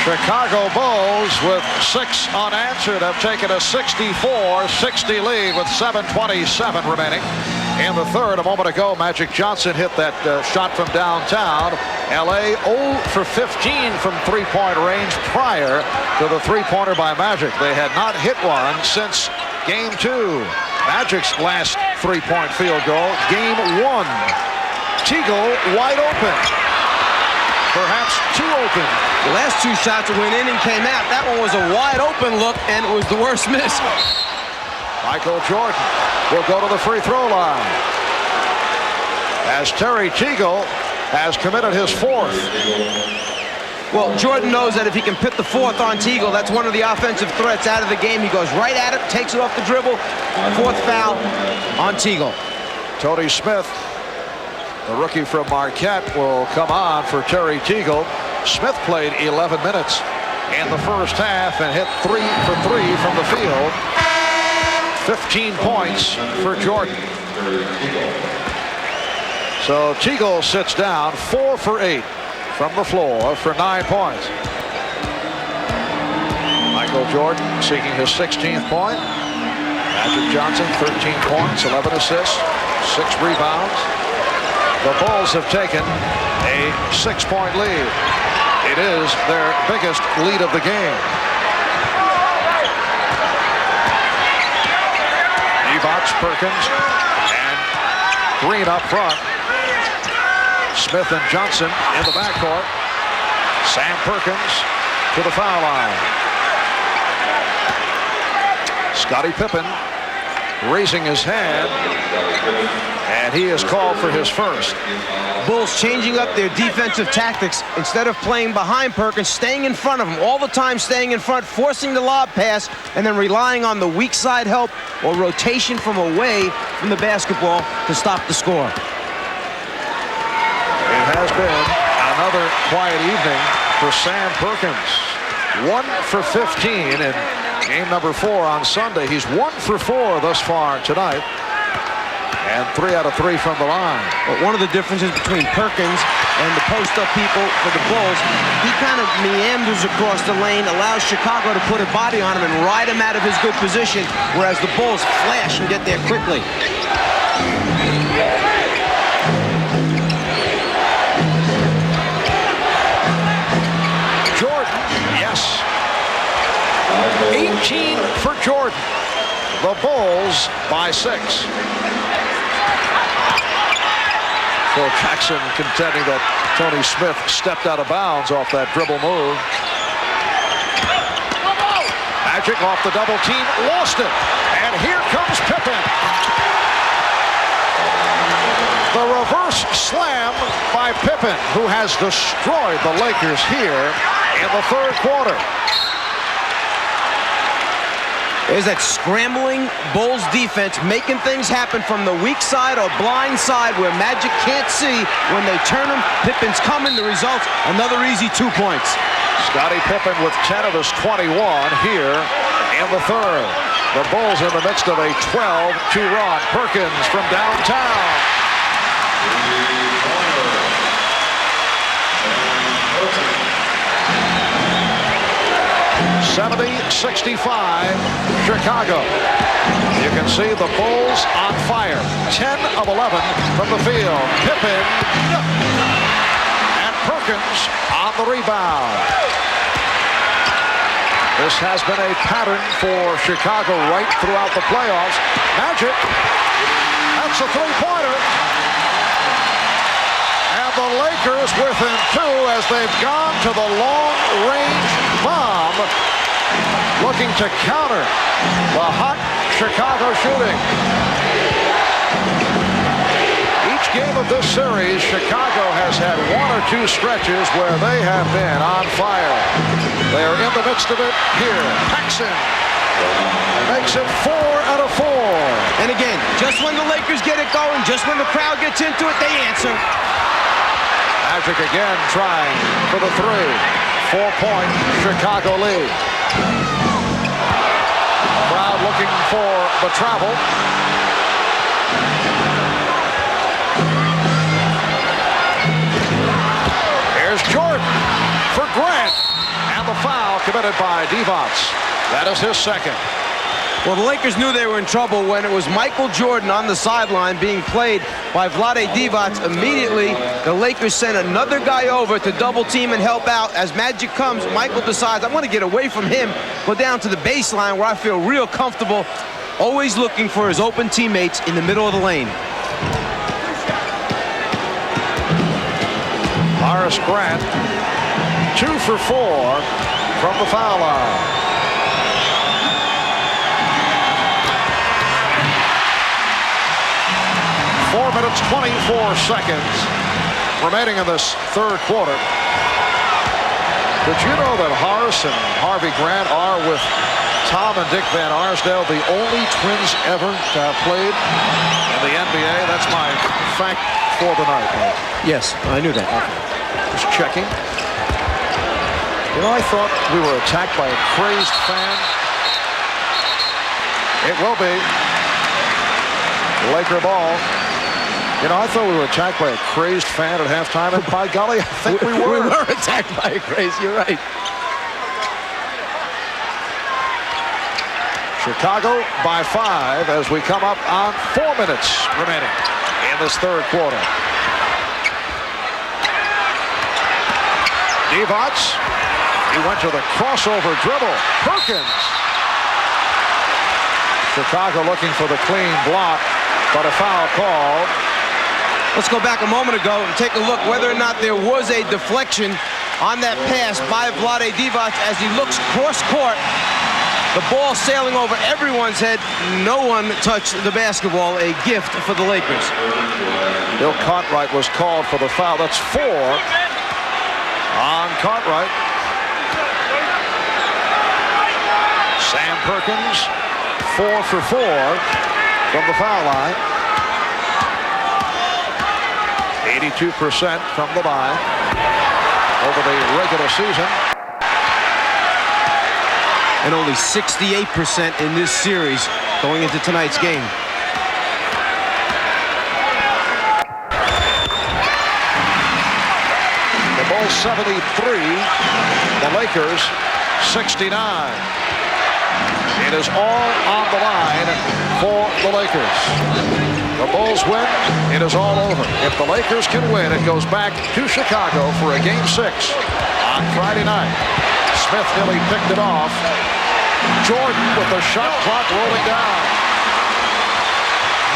Chicago Bulls with 6 unanswered have taken a 64-60 lead with 7:27 remaining in the third. A moment ago, Magic Johnson hit that shot from downtown. LA 0 for 15 from three-point range prior to the three-pointer by Magic. They had not hit one since Game 2. Magic's last three-point field goal, Game 1. Teagle wide open. Perhaps too open. The last 2 shots went in and came out. That one was a wide open look, and it was the worst miss. Michael Jordan will go to the free throw line as Terry Teagle has committed his 4th. Well, Jordan knows that if he can put the 4th on Teagle, that's one of the offensive threats out of the game. He goes right at it, takes it off the dribble. 4th foul on Teagle. Tony Smith, the rookie from Marquette, will come on for Terry Teagle. Smith played 11 minutes in the first half and hit 3 for 3 from the field. 15 points for Jordan. So Teagle sits down 4 for 8 from the floor for 9 points. Michael Jordan seeking his 16th point. Magic Johnson 13 points, 11 assists, 6 rebounds. The Bulls have taken a 6-point lead. It is their biggest lead of the game. Divac, Perkins, and Green up front. Smith and Johnson in the backcourt. Sam Perkins to the foul line. Scottie Pippen raising his hand, and he is called for his first. Bulls changing up their defensive tactics. Instead of playing behind Perkins, staying in front of him, all the time staying in front, forcing the lob pass, and then relying on the weak side help or rotation from away from the basketball to stop the score. It has been another quiet evening for Sam Perkins. 1 for 15 in game number 4 on Sunday. He's 1 for 4 thus far tonight. And 3 out of 3 from the line. But one of the differences between Perkins and the post-up people for the Bulls, he kind of meanders across the lane, allows Chicago to put a body on him and ride him out of his good position, whereas the Bulls flash and get there quickly. Jordan, yes. 18 for Jordan. The Bulls by 6. Phil Jackson contending that Tony Smith stepped out of bounds off that dribble move. Magic off the double team, lost it. And here comes Pippen. The The reverse slam by Pippen, who has destroyed the Lakers here in the third quarter. There's that scrambling Bulls defense making things happen from the weak side or blind side where Magic can't see when they turn them. Pippen's coming. The result, another easy 2 points. Scottie Pippen with 10 of his 21 here in the third. The Bulls in the midst of a 12-2 run. Perkins from downtown. 70-65, Chicago. You can see the Bulls on fire. 10 of 11 from the field. Pippen and Perkins on the rebound. This has been a pattern for Chicago right throughout the playoffs. Magic, that's a three-pointer. And the Lakers within two as they've gone to the long-range bomb, looking to counter the hot Chicago shooting. Each game of this series, Chicago has had one or two stretches where they have been on fire. They are in the midst of it here. Paxson makes it 4 out of 4. And again, just when the Lakers get it going, just when the crowd gets into it, they answer. Magic again trying for the three. 4-point Chicago lead. Crowd looking for the travel. Here's Jordan for Grant. And the foul committed by Divac. That is his second. Well, the Lakers knew they were in trouble when it was Michael Jordan on the sideline being played by Vlade Divac. Immediately, the Lakers sent another guy over to double team and help out. As Magic comes, Michael decides, I'm going to get away from him, go down to the baseline where I feel real comfortable, always looking for his open teammates in the middle of the lane. Horace Grant, 2 for 4 from the foul line. 4 minutes, 24 seconds remaining in this third quarter. Did you know that Horace and Harvey Grant are, with Tom and Dick Van Arsdale, the only twins ever to have played in the NBA? That's my fact for the night, Mike. Yes, I knew that. Just checking. You know, I thought we were attacked by a crazed fan. It will be. Laker ball. You know, I thought we were attacked by a crazed fan at halftime, and by golly, I think we were. We were attacked by a craze, you're right. Chicago by 5 as we come up on 4 minutes remaining in this third quarter. Divac, he went to the crossover dribble. Perkins. Chicago looking for the clean block, but a foul called. Let's go back a moment ago and take a look whether or not there was a deflection on that pass by Vlade Divac as he looks cross-court. The ball sailing over everyone's head. No one touched the basketball. A gift for the Lakers. Bill Cartwright was called for the foul. That's 4 on Cartwright. Sam Perkins, 4 for 4 from the foul line. 82% from the line over the regular season. And only 68% in this series going into tonight's game. The Bulls 73, the Lakers 69. It is all on the line for the Lakers. The Bulls win, it is all over. If the Lakers can win, it goes back to Chicago for a Game 6 on Friday night. Smith nearly picked it off. Jordan with the shot clock rolling down.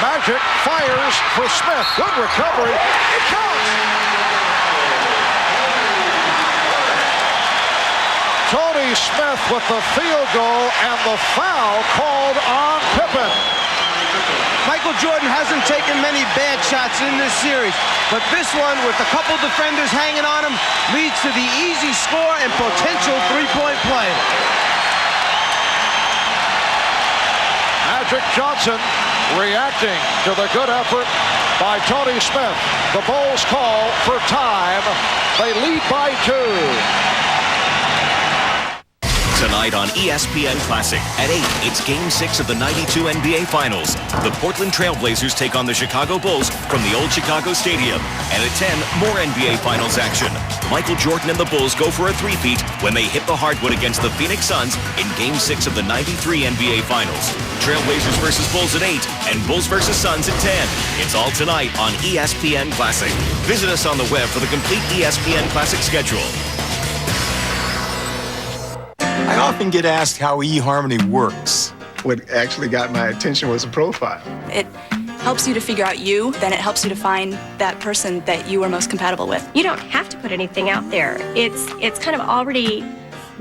Magic fires for Smith. Good recovery. It counts. Tony Smith with the field goal and the foul called on Pippen. Michael Michael Jordan hasn't taken many bad shots in this series, but this one, with a couple defenders hanging on him, leads to the easy score and potential three-point play. Magic Johnson reacting to the good effort by Tony Smith. The Bulls call for time. They lead by 2. Tonight on ESPN Classic at 8, it's Game 6 of the 92 NBA Finals. The Portland Trail Blazers take on the Chicago Bulls from the old Chicago Stadium. And at 10, more NBA Finals action. Michael Jordan and the Bulls go for a three-peat when they hit the hardwood against the Phoenix Suns in Game 6 of the 93 NBA Finals. Trailblazers versus Bulls at 8 and Bulls versus Suns at 10. It's all tonight on ESPN Classic. Visit us on the web for the complete ESPN Classic schedule. I often get asked how eHarmony works. What actually got my attention was a profile. It helps you to figure out you, then it helps you to find that person that you are most compatible with. You don't have to put anything out there. It's kind of already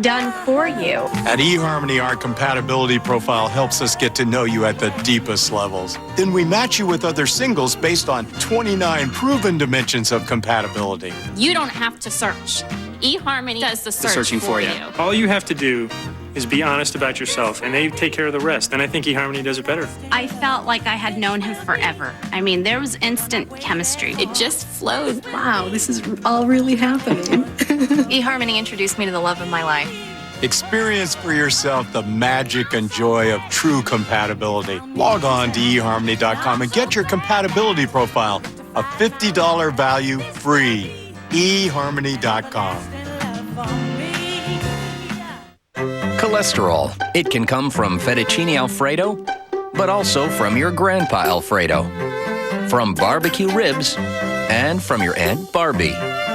done for you. At eHarmony, our compatibility profile helps us get to know you at the deepest levels. Then we match you with other singles based on 29 proven dimensions of compatibility. You don't have to search. eHarmony does the searching for you. All you have to do is be honest about yourself, and they take care of the rest. And I think eHarmony does it better. I felt like I had known him forever. I mean, there was instant chemistry. It just flowed. Wow, this is all really happening. eHarmony introduced me to the love of my life. Experience for yourself the magic and joy of true compatibility. Log on to eHarmony.com and get your compatibility profile, a $50 value free. eHarmony.com. Cholesterol. It can come from fettuccine Alfredo, but also from your Grandpa Alfredo, from barbecue ribs, and from your Aunt Barbie.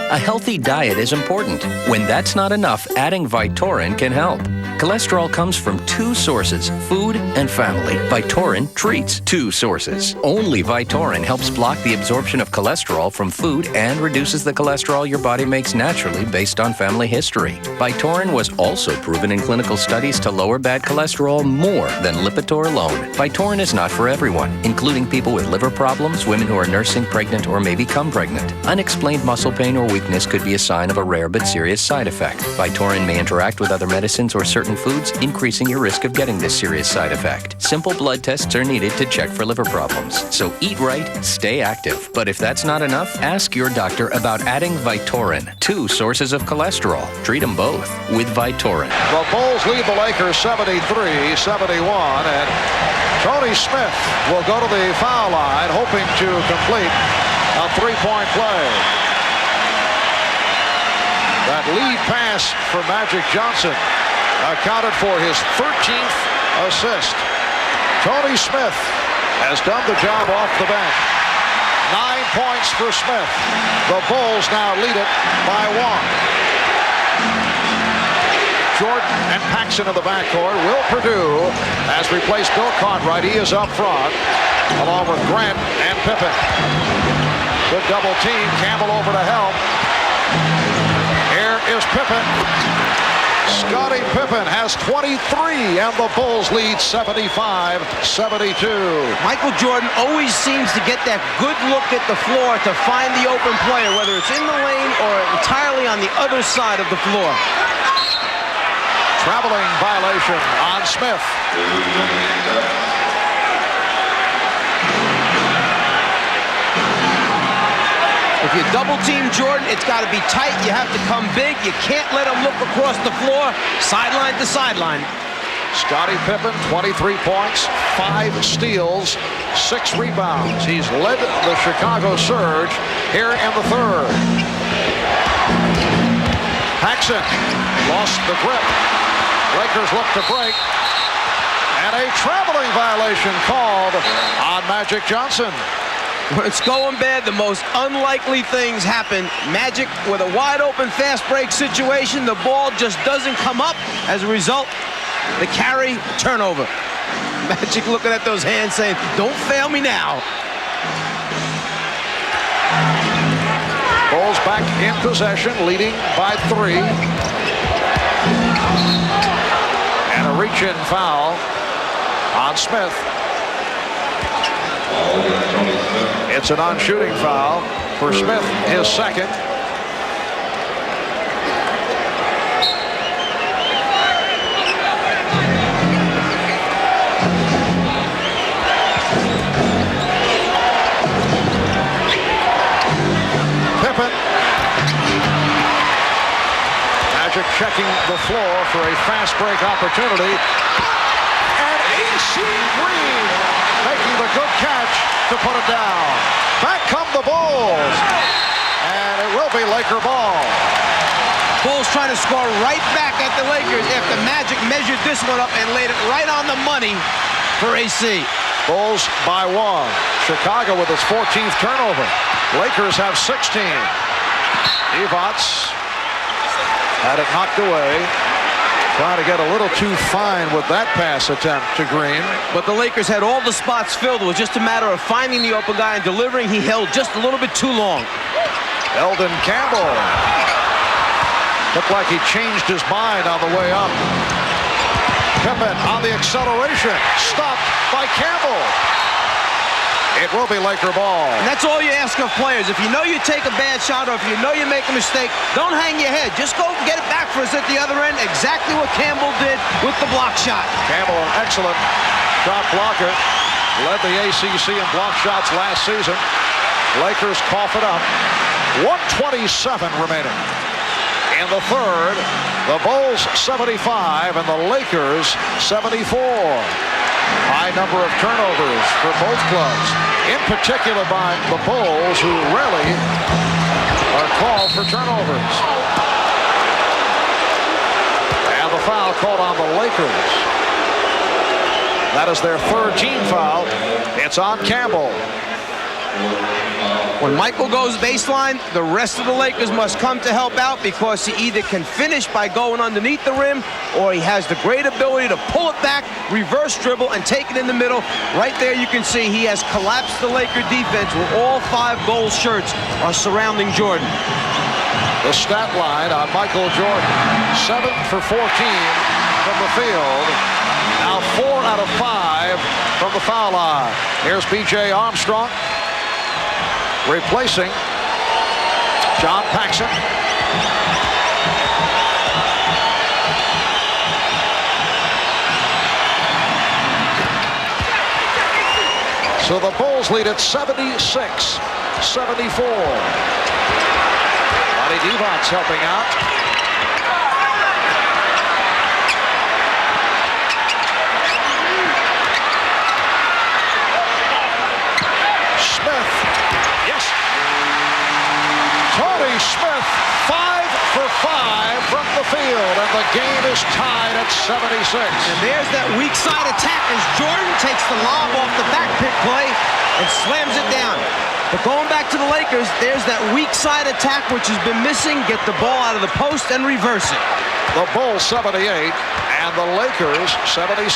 A healthy diet is important. When that's not enough, adding Vytorin can help. Cholesterol comes from 2 sources, food and family. Vytorin treats 2 sources. Only Vytorin helps block the absorption of cholesterol from food and reduces the cholesterol your body makes naturally based on family history. Vytorin was also proven in clinical studies to lower bad cholesterol more than Lipitor alone. Vytorin is not for everyone, including people with liver problems, women who are nursing, pregnant, or may become pregnant. Unexplained muscle pain or weakness could be a sign of a rare but serious side effect. Vytorin may interact with other medicines or certain foods, increasing your risk of getting this serious side effect. Simple blood tests are needed to check for liver problems. So eat right, stay active. But if that's not enough, ask your doctor about adding Vytorin. 2 sources of cholesterol. Treat them both with Vytorin. The Bulls lead the Lakers 73-71, and Tony Smith will go to the foul line, hoping to complete a three-point play. That lead pass for Magic Johnson accounted for his 13th assist. Tony Smith has done the job off the bench. 9 points for Smith. The Bulls now lead it by 1. Jordan and Paxson in the backcourt. Will Perdue has replaced Bill Cartwright. He is up front, along with Grant and Pippen. Good double team. Campbell over to help. Here is Pippen. Scottie Pippen has 23, and the Bulls lead 75-72. Michael Jordan always seems to get that good look at the floor to find the open player, whether it's in the lane or entirely on the other side of the floor. Traveling violation on Smith. If you double team Jordan, it's got to be tight. You have to come big. You can't let him look across the floor, sideline to sideline. Scottie Pippen, 23 points, 5 steals, 6 rebounds. He's led the Chicago Surge here in the third. Paxson lost the grip. Lakers look to break. And a traveling violation called on Magic Johnson. When it's going bad, the most unlikely things happen. Magic with a wide open fast break situation. The ball just doesn't come up. As a result, the carry, turnover. Magic looking at those hands saying, don't fail me now. Bulls back in possession, leading by 3. And a reach-in foul on Smith. It's a non-shooting foul for Smith, his second. Pippen. Magic checking the floor for a fast break opportunity. And A.C. Green making the good catch to put it down. Back come the Bulls. And it will be Laker ball. Bulls trying to score right back at the Lakers after Magic measured this one up and laid it right on the money for AC. Bulls by 1. Chicago with its 14th turnover. Lakers have 16. Divac had it knocked away. Trying to get a little too fine with that pass attempt to Green. But the Lakers had all the spots filled. It was just a matter of finding the open guy and delivering. He held just a little bit too long. Eldon Campbell. Looked like he changed his mind on the way up. Pippen on the acceleration. Stopped by Campbell. It will be Laker ball. And that's all you ask of players. If you know you take a bad shot or if you know you make a mistake, don't hang your head. Just go get it back for us at the other end. Exactly what Campbell did with the block shot. Campbell, an excellent shot blocker. Led the ACC in block shots last season. Lakers cough it up. 1:27 remaining. In the third, the Bulls 75 and the Lakers 74. High number of turnovers for both clubs, in particular by the Bulls, who rarely are called for turnovers. And the foul called on the Lakers. That is their third team foul. It's on Campbell. When Michael goes baseline, the rest of the Lakers must come to help out because he either can finish by going underneath the rim or he has the great ability to pull it back, reverse dribble, and take it in the middle. Right there you can see he has collapsed the Laker defense where all 5 Bulls shirts are surrounding Jordan. The stat line on Michael Jordan, 7 for 14 from the field. Now 4 out of 5 from the foul line. Here's B.J. Armstrong replacing John Paxson. So the Bulls lead at 76-74. Lonnie Divac helping out. Smith. Yes. Tony Smith, 5 for 5 from the field, and the game is tied at 76. And there's that weak side attack as Jordan takes the lob off the back pick play and slams it down. But going back to the Lakers, there's that weak side attack which has been missing. Get the ball out of the post and reverse it. The Bulls 78 and the Lakers 76.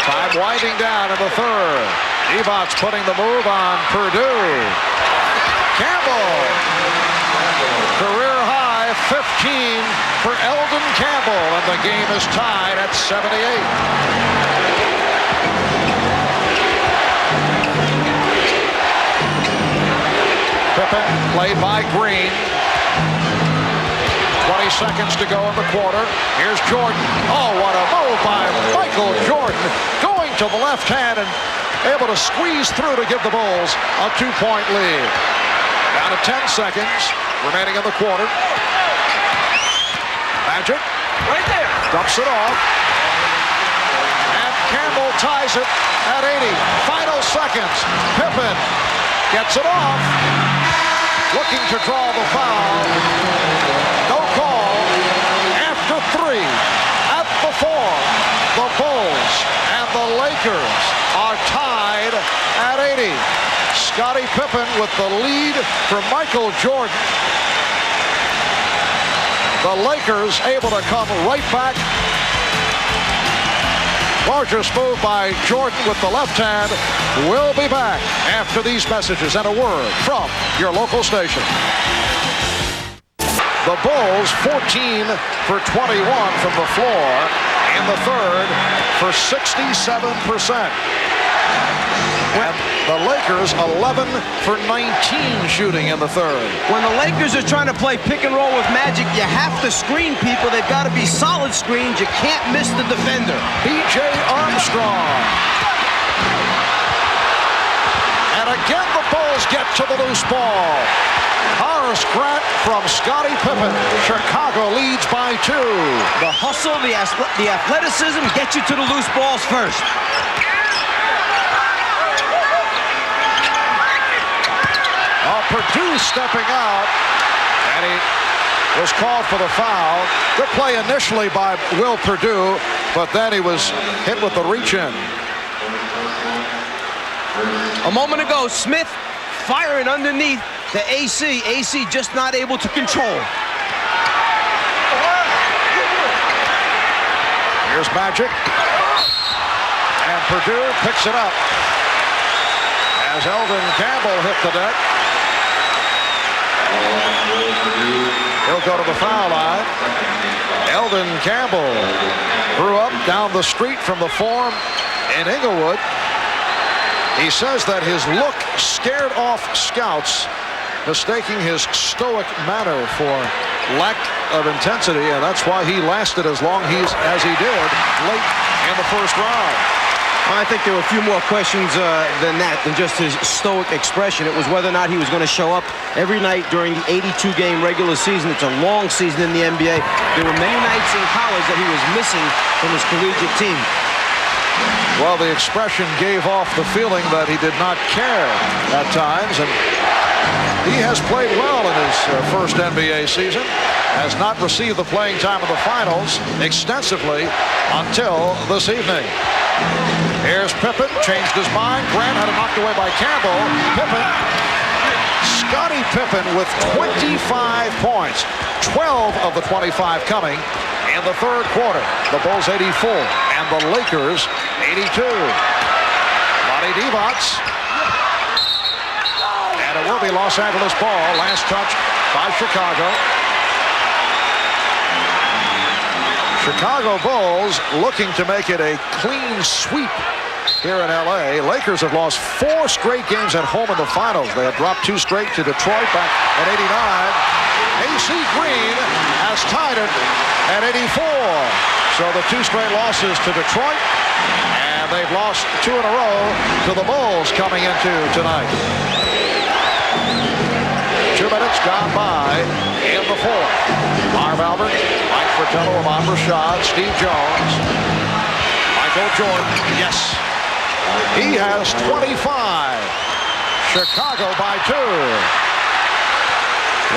Time winding down in the third. Divac putting the move on Purdue. Campbell. Career high 15 for Eldon Campbell, and the game is tied at 78. Pippen played by Green. 20 seconds to go in the quarter. Here's Jordan. Oh, what a move by Michael Jordan. Going to the left hand and able to squeeze through to give the Bulls a 2-point lead. Down to 10 seconds remaining in the quarter. Magic. Right there. Dumps it off. And Campbell ties it at 80. Final seconds. Pippen gets it off. Looking to draw the foul. No call. After 3. At the 4. The Bulls and the Lakers are tied at 80. Scottie Pippen with the lead for Michael Jordan. The Lakers able to come right back. Gorgeous move by Jordan with the left hand. We'll be back after these messages and a word from your local station. The Bulls 14 for 21 from the floor in the third for 67%. And the Lakers 11 for 19 shooting in the third. When the Lakers are trying to play pick and roll with Magic, you have to screen people. They've got to be solid screens. You can't miss the defender. B.J. Armstrong. And again, the Bulls get to the loose ball. Horace Grant from Scottie Pippen. Chicago leads by 2. The hustle, the athleticism get you to the loose balls first. Purdue stepping out, and he was called for the foul. Good play initially by Will Purdue, but then he was hit with the reach-in. A moment ago, Smith firing underneath the AC. AC just not able to control. Here's Magic. And Purdue picks it up as Eldon Campbell hit the deck. He'll go to the foul line. Eldon Campbell grew up down the street from the Forum in Inglewood. He says that his look scared off scouts, mistaking his stoic manner for lack of intensity, and that's why he lasted as long as he did late in the first round. I think there were a few more questions than just his stoic expression. It was whether or not he was going to show up every night during the 82-game regular season. It's a long season in the NBA. There were many nights in college that he was missing from his collegiate team. Well, the expression gave off the feeling that he did not care at times, and he has played well in his first NBA season, has not received the playing time of the finals extensively until this evening. Here's Pippen, changed his mind. Grant had it knocked away by Campbell. Pippen, Scottie Pippen with 25 points, 12 of the 25 coming in the third quarter. The Bulls 84 and the Lakers 82. Lonnie Divac. And it will be Los Angeles ball. Last touch by Chicago. Chicago Bulls looking to make it a clean sweep here in L.A. Lakers have lost 4 straight games at home in the finals. They have dropped 2 straight to Detroit back at 89. AC Green has tied it at 84. So the 2 straight losses to Detroit, and they've lost 2 in a row to the Bulls coming into tonight. 2 minutes gone by in the fourth. Marv Albert, Mike Fratello, Ahmad Rashad, Steve Jones, Michael Jordan. Yes, he has 25. Chicago by 2.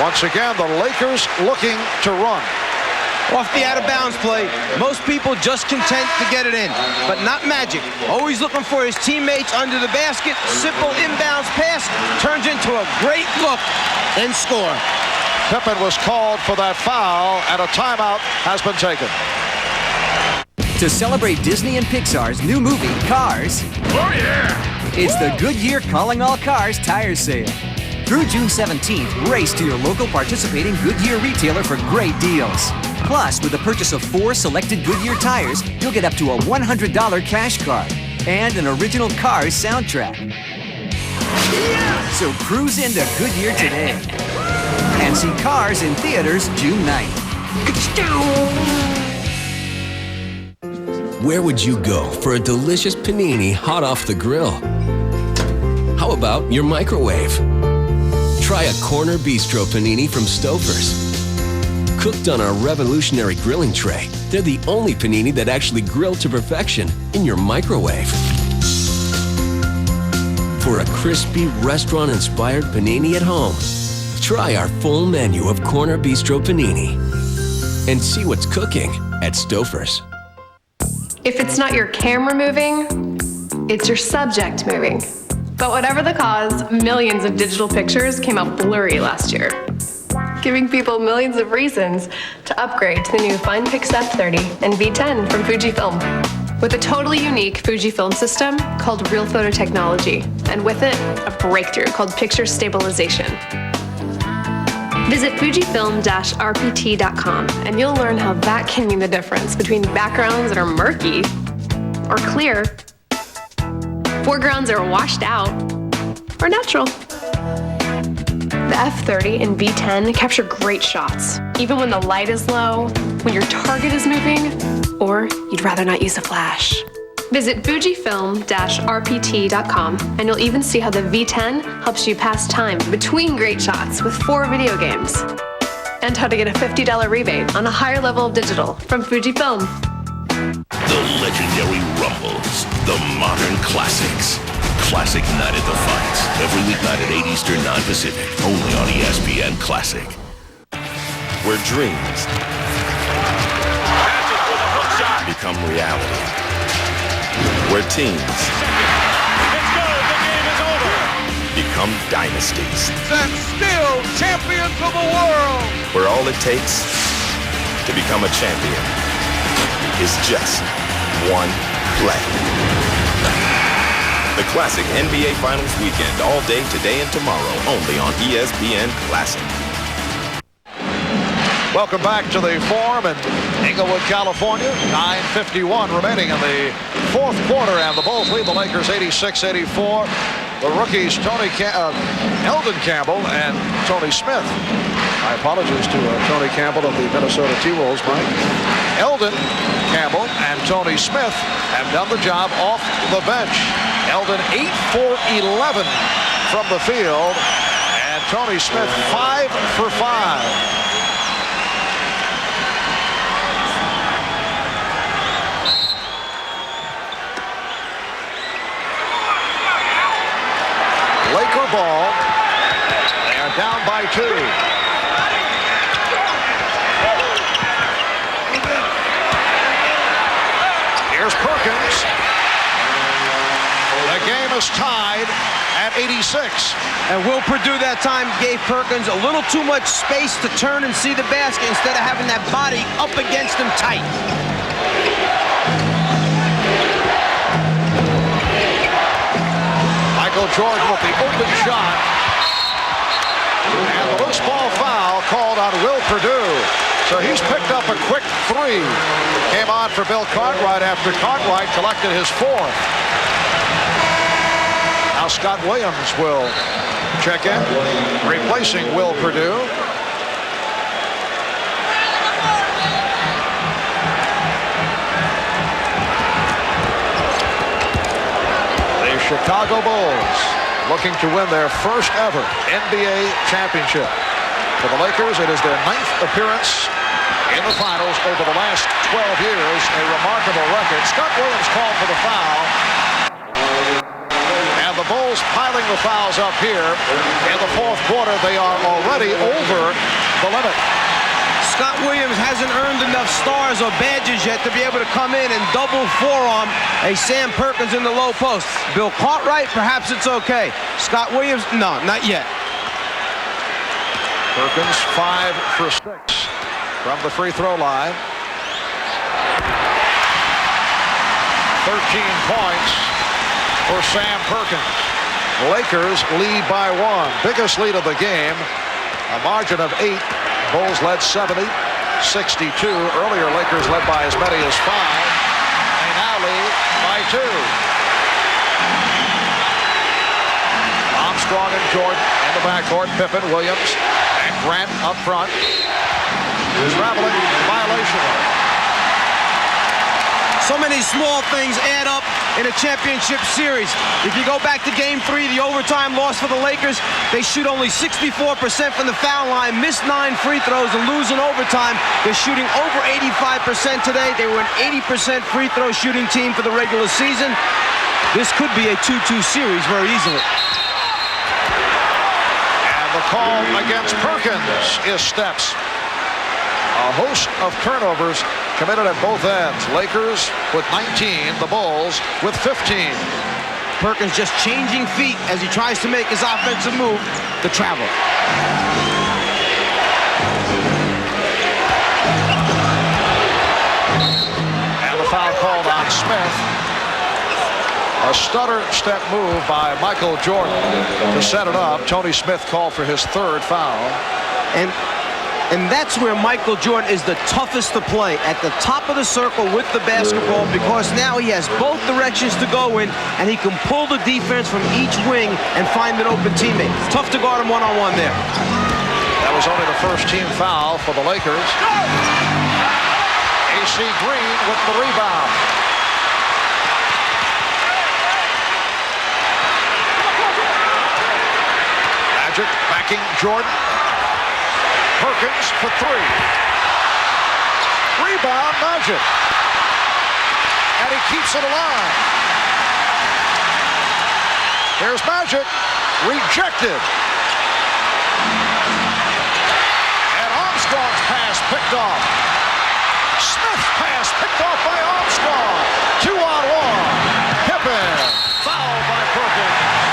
Once again, the Lakers looking to run. Off the out-of-bounds play, most people just content to get it in, but not Magic. Always looking for his teammates under the basket. Simple inbounds pass turns into a great look and score. Pippen was called for that foul, and a timeout has been taken. To celebrate Disney and Pixar's new movie, Cars. Oh, yeah! It's the Goodyear Calling All Cars tire sale. Through June 17th, race to your local participating Goodyear retailer for great deals. Plus, with the purchase of 4 selected Goodyear tires, you'll get up to a $100 cash card and an original Cars soundtrack. Yeah! So cruise into Goodyear today and see Cars in theaters June 9th. Where would you go for a delicious panini hot off the grill? How about your microwave? Try a Corner Bistro panini from Stouffer's. Cooked on our revolutionary grilling tray, they're the only panini that actually grill to perfection in your microwave. For a crispy, restaurant-inspired panini at home, try our full menu of Corner Bistro panini and see what's cooking at Stouffer's. If it's not your camera moving, it's your subject moving. But whatever the cause, millions of digital pictures came out blurry last year, giving people millions of reasons to upgrade to the new FinePix F30 and V10 from Fujifilm. With a totally unique Fujifilm system called Real Photo Technology, and with it, a breakthrough called picture stabilization. Visit Fujifilm-RPT.com and you'll learn how that can mean the difference between backgrounds that are murky or clear. foregrounds are washed out or natural. The F30 and V10 capture great shots, even when the light is low, when your target is moving, or you'd rather not use a flash. Visit Fujifilm-RPT.com and you'll even see how the V10 helps you pass time between great shots with 4 video games. And how to get a $50 rebate on a higher level of digital from Fujifilm. The legendary Rumbles, the modern classics. Classic Night at the Fights, every weeknight at 8 Eastern, 9 Pacific, only on ESPN Classic. Where dreams become reality. Where teams become dynasties. And still champions of the world. Where all it takes to become a champion is just one play. The Classic NBA Finals weekend, all day today and tomorrow, only on ESPN Classic. Welcome back to the Forum in Inglewood, California. 9:51 remaining in the fourth quarter, and the Bulls lead the Lakers 86-84. The rookies, Eldon Campbell and Tony Smith. My apologies to Tony Campbell of the Minnesota T-Wolves, Mike. Eldon Campbell and Tony Smith have done the job off the bench. Eldon 8 for 11 from the field, and Tony Smith 5 for 5. Laker ball. They are down by 2. Here's Perkins. The game is tied at 86. And Will Perdue that time gave Perkins a little too much space to turn and see the basket instead of having that body up against him tight. Michael Jordan with the open shot. And the loose ball foul called on Will Perdue. So he's picked up a quick 3. Came on for Bill Cartwright after Cartwright collected his 4th. Now Scott Williams will check in, replacing Will Perdue. The Chicago Bulls looking to win their first ever NBA championship. For the Lakers, it is their 9th appearance in the finals over the last 12 years. A remarkable record. Scott Williams called for the foul. And the Bulls piling the fouls up here. In the fourth quarter, they are already over the limit. Scott Williams hasn't earned enough stars or badges yet to be able to come in and double forearm a Sam Perkins in the low post. Bill Cartwright, perhaps it's okay. Scott Williams, no, not yet. Perkins 5 for 6 from the free throw line. 13 points for Sam Perkins. Lakers lead by 1. Biggest lead of the game. A margin of 8. Bulls led 70-62. Earlier, Lakers led by as many as 5. They now lead by 2. Armstrong and Jordan in the backcourt. Pippen, Williams, and Grant up front. Traveling violation. So many small things add up in a championship series. If you go back to Game 3, the overtime loss for the Lakers, they shoot only 64% from the foul line, miss 9 free throws, and lose in overtime. They're shooting over 85% today. They were an 80% free throw shooting team for the regular season. This could be a 2-2 series very easily. And the call against Perkins is steps. A host of turnovers committed at both ends. Lakers with 19, the Bulls with 15. Perkins just changing feet as he tries to make his offensive move, the travel. And the foul called on Smith. A stutter step move by Michael Jordan to set it up. Tony Smith called for his 3rd foul. And And that's where Michael Jordan is the toughest to play, at the top of the circle with the basketball, because now he has both directions to go in, and he can pull the defense from each wing and find an open teammate. It's tough to guard him one-on-one there. That was only the first team foul for the Lakers. AC Green with the rebound. Magic backing Jordan. Perkins for three. Rebound, Magic. And he keeps it alive. Here's Magic. Rejected. And Armstrong's pass picked off. Smith's pass picked off by Armstrong. 2-on-1. Pippen. Foul by Perkins.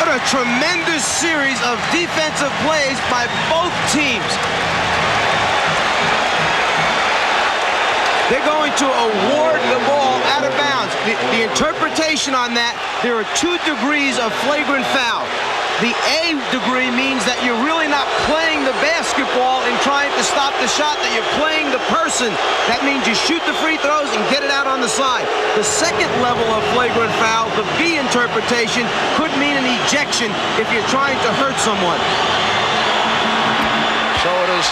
What a tremendous series of defensive plays by both teams. They're going to award the ball out of bounds. The interpretation on that, there are 2 degrees of flagrant foul. The A degree means that you're really not playing the basketball and trying to stop the shot, that you're playing the person. That means you shoot the free throws and get it out on the side. The second level of flagrant foul, the B interpretation, could mean an ejection if you're trying to hurt someone. So it is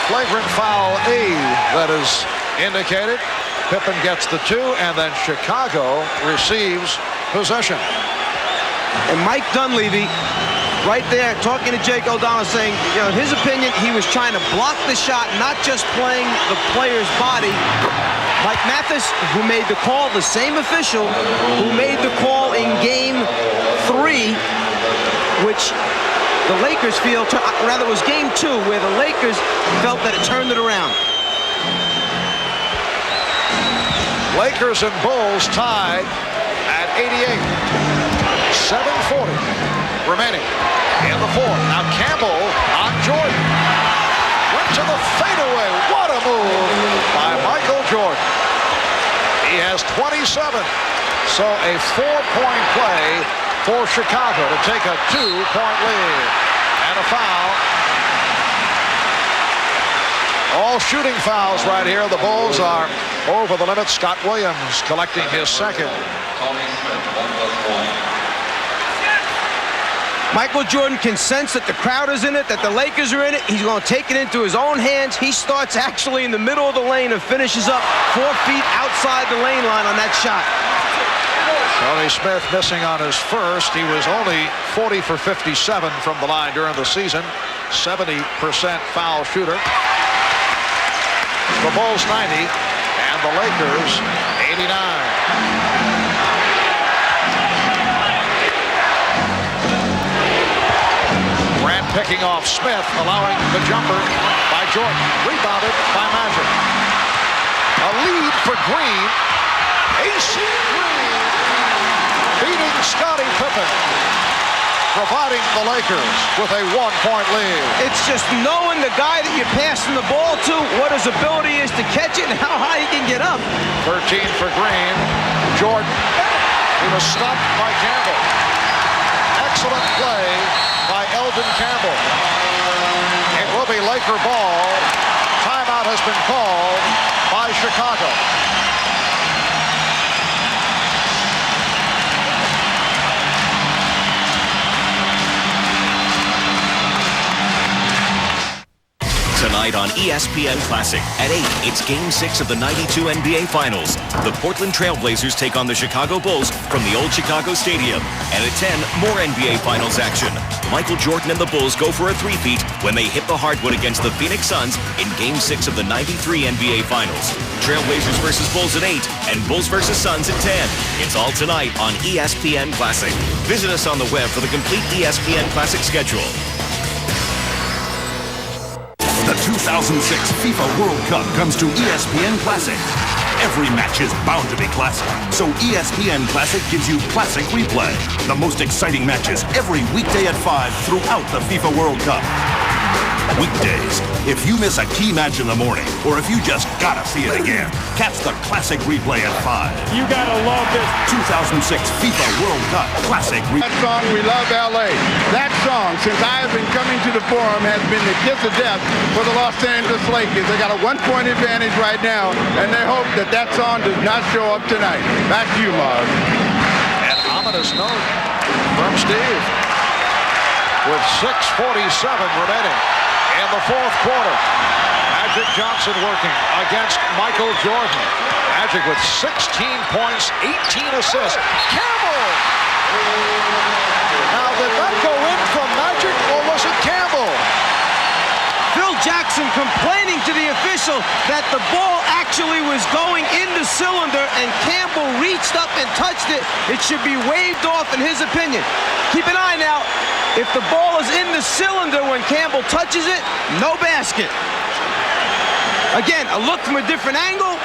flagrant foul A that is indicated. Pippen gets the 2, and then Chicago receives possession. And Mike Dunleavy, right there, talking to Jake O'Donnell, saying, you know, in his opinion, he was trying to block the shot, not just playing the player's body. Mike Mathis, who made the call, the same official who made the call in Game 3, which the Lakers feel, rather it was Game 2, where the Lakers felt that it turned it around. Lakers and Bulls tied at 88. 7:40 remaining in the fourth. Now Campbell on Jordan. Went to the fadeaway. What a move by Michael Jordan. He has 27. So a 4-point play for Chicago to take a 2-point lead. And a foul. All shooting fouls right here. The Bulls are over the limit. Scott Williams collecting his second. Michael Jordan can sense that the crowd is in it, that the Lakers are in it. He's going to take it into his own hands. He starts actually in the middle of the lane and finishes up 4 feet outside the lane line on that shot. Tony Smith missing on his first. He was only 40 for 57 from the line during the season. 70% foul shooter. The Bulls 90 and the Lakers 89. Picking off Smith, allowing the jumper by Jordan. Rebounded by Magic. A lead for Green. AC Green beating Scottie Pippen, providing the Lakers with a 1-point lead. It's just knowing the guy that you're passing the ball to, what his ability is to catch it and how high he can get up. 13 for Green. Jordan. He was stopped by Campbell. Excellent play by Eldon Campbell. It will be Laker ball. Timeout has been called by Chicago. Tonight on ESPN Classic at 8, it's Game 6 of the 92 NBA Finals. The Portland Trail Blazers take on the Chicago Bulls from the old Chicago Stadium. And at 10, more NBA Finals action. Michael Jordan and the Bulls go for a 3-peat when they hit the hardwood against the Phoenix Suns in Game 6 of the 93 NBA Finals. Trailblazers versus Bulls at 8 and Bulls versus Suns at 10. It's all tonight on ESPN Classic. Visit us on the web for the complete ESPN Classic schedule. The 2006 FIFA World Cup comes to ESPN Classic. Every match is bound to be classic, so ESPN Classic gives you Classic Replay. The most exciting matches every weekday at 5 throughout the FIFA World Cup. weekdays. If you miss a key match in the morning, or if you just gotta see it again, catch the Classic Replay at 5. You gotta love this 2006 FIFA World Cup Classic Replay. That song, We Love LA. That song, since I have been coming to the Forum, has been the kiss of death for the Los Angeles Lakers. They got a 1-point advantage right now, and they hope that that song does not show up tonight. Back to you, Marv. An ominous note from Steve with 6:47 remaining in the fourth quarter. Magic Johnson working against Michael Jordan. Magic with 16 points, 18 assists. Campbell! Now, did that go in from Magic, or was it Campbell? Phil Jackson complaining to the official that the ball actually was going in the cylinder and Campbell reached up and touched it. It should be waved off in his opinion. Keep an eye now. If the ball is in the cylinder when Campbell touches it, no basket. Again, a look from a different angle.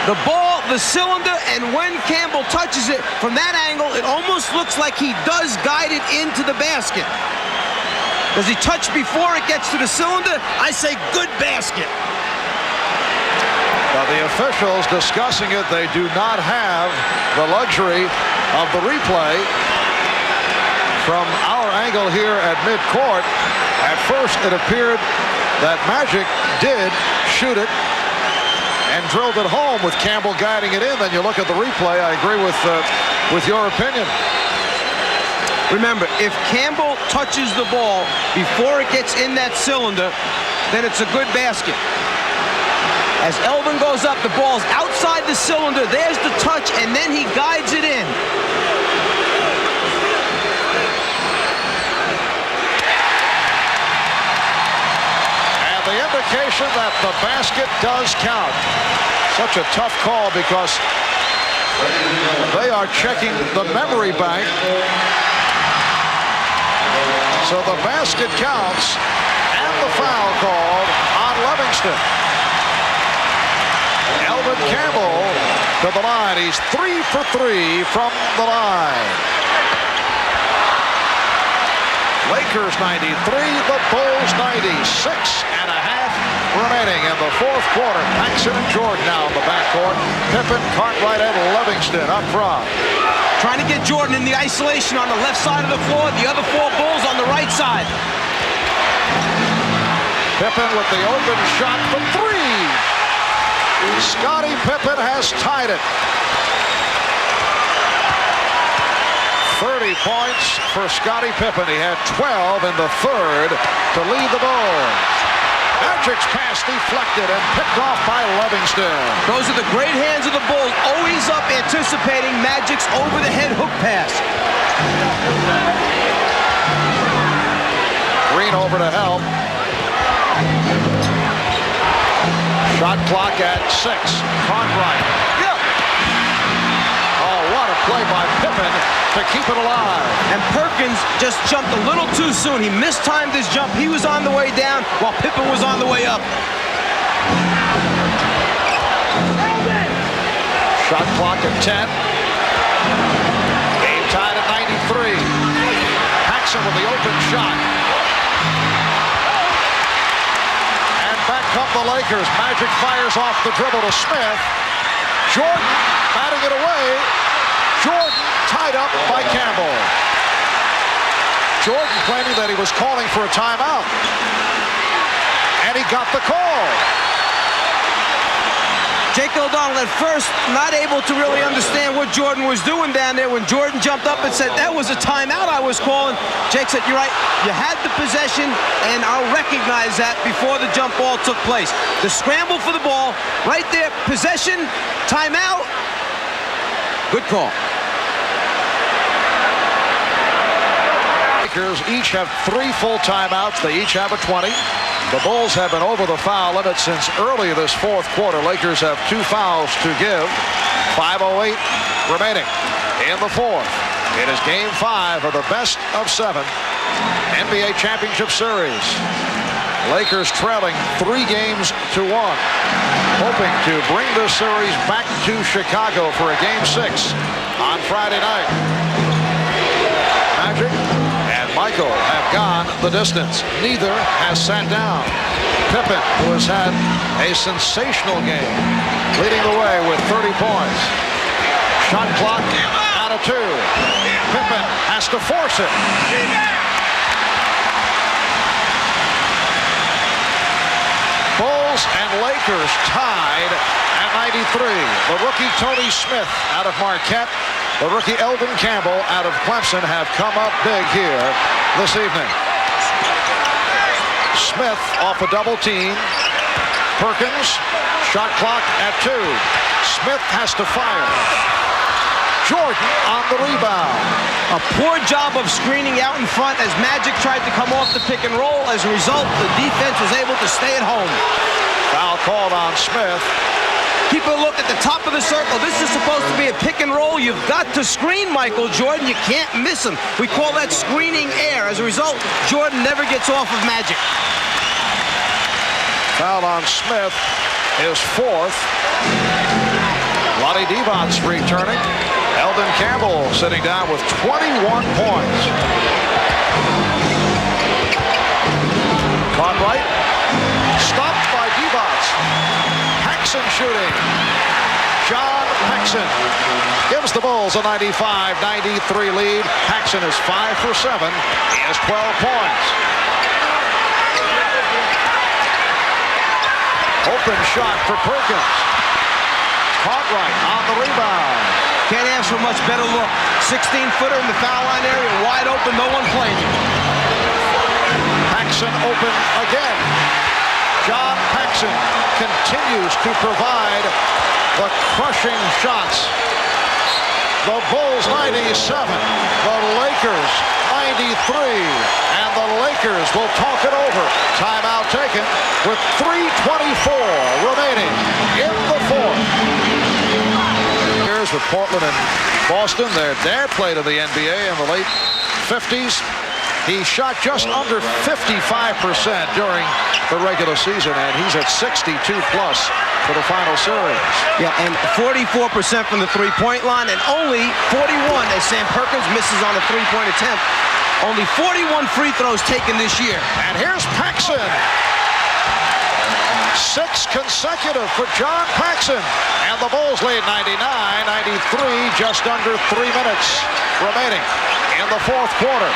The ball, the cylinder, and when Campbell touches it from that angle, it almost looks like he does guide it into the basket. Does he touch before it gets to the cylinder? I say good basket. Now the officials discussing it, they do not have the luxury of the replay from our angle here at midcourt. At first it appeared that Magic did shoot it and drilled it home with Campbell guiding it in. Then you look at the replay, I agree with your opinion. Remember, if Campbell touches the ball before it gets in that cylinder, then it's a good basket. As Elvin goes up, the ball's outside the cylinder. There's the touch, and then he guides it in. And the indication that the basket does count. Such a tough call because they are checking the memory bank. So the basket counts, and the foul called on Livingston. Elvin Campbell to the line. He's 3 for 3 from the line. Lakers 93, the Bulls 96 and a half remaining in the fourth quarter. Paxson and Jordan now in the backcourt. Pippen, Cartwright, and Livingston up front. Trying to get Jordan in the isolation on the left side of the floor. The other four Bulls on the right side. Pippen with the open shot for three. Scottie Pippen has tied it. 30 points for Scottie Pippen. He had 12 in the third to lead the Bulls. Magic's pass deflected and picked off by Livingston. Those are the great hands of the Bulls, always up anticipating Magic's over-the-head hook pass. Green over to help. Shot clock at 6. Cartwright. Yep. Oh, what a play by Pippen to keep it alive. And Perkins just jumped a little too soon. He mistimed his jump. He was on the way down while Pippen was on the way up. Shot clock at 10. Game tied at 93. Paxson with the open shot. And back come the Lakers. Magic fires off the dribble to Smith. Jordan batting it away. Jordan tied up by Campbell. Jordan claiming that he was calling for a timeout. And he got the call. Jake O'Donnell at first not able to really understand what Jordan was doing down there. When Jordan jumped up and said, that was a timeout I was calling, Jake said, you're right, you had the possession, and I'll recognize that before the jump ball took place. The scramble for the ball, right there, possession, timeout, good call. Lakers each have 3 full timeouts. They each have a 20. The Bulls have been over the foul limit since early this fourth quarter. Lakers have 2 fouls to give. 5:08 remaining in the fourth. It is game 5 of the best of 7 NBA Championship Series. Lakers trailing 3 games to 1. Hoping to bring this series back to Chicago for a game 6 on Friday night. Magic and Michael have gone the distance. Neither has sat down. Pippen, who has had a sensational game, leading the way with 30 points. Shot clock out of 2. Pippen has to force it. Bulls and Lakers tied at 93. The rookie Tony Smith out of Marquette, the rookie Eldon Campbell out of Clemson have come up big here this evening. Smith off a double team. Perkins, shot clock at 2. Smith has to fire. Jordan on the rebound. A poor job of screening out in front as Magic tried to come off the pick and roll. As a result, the defense was able to stay at home. Foul called on Smith. Keep a look at the top of the circle. This is supposed to be a pick and roll. You've got to screen Michael Jordan. You can't miss him. We call that screening air. As a result, Jordan never gets off of Magic. Foul on Smith is 4th. Lonnie Devon's returning. Eldon Campbell sitting down with 21 points. Cartwright stopped by Devon. Paxson shooting. John Paxson gives the Bulls a 95-93 lead. Paxson is 5 for 7. He has 12 points. Open shot for Perkins. Cartwright on the rebound. Can't ask for much better look. 16-footer in the foul line area, wide open, no one playing him. Paxson open again. John Paxson continues to provide the crushing shots. The Bulls 97, the Lakers 93, and the Lakers will talk it over. Timeout taken with 3:24 remaining in the 4th. Here's with Portland and Boston. Their play to the NBA in the late 50s. He shot just under 55% during the regular season, and he's at 62+ for the final series. Yeah, and 44% from the three-point line, and only 41 as Sam Perkins misses on a three-point attempt. Only 41 free throws taken this year. And here's Paxson. 6 consecutive for John Paxson. And the Bulls lead 99-93, just under 3 minutes remaining in the 4th quarter.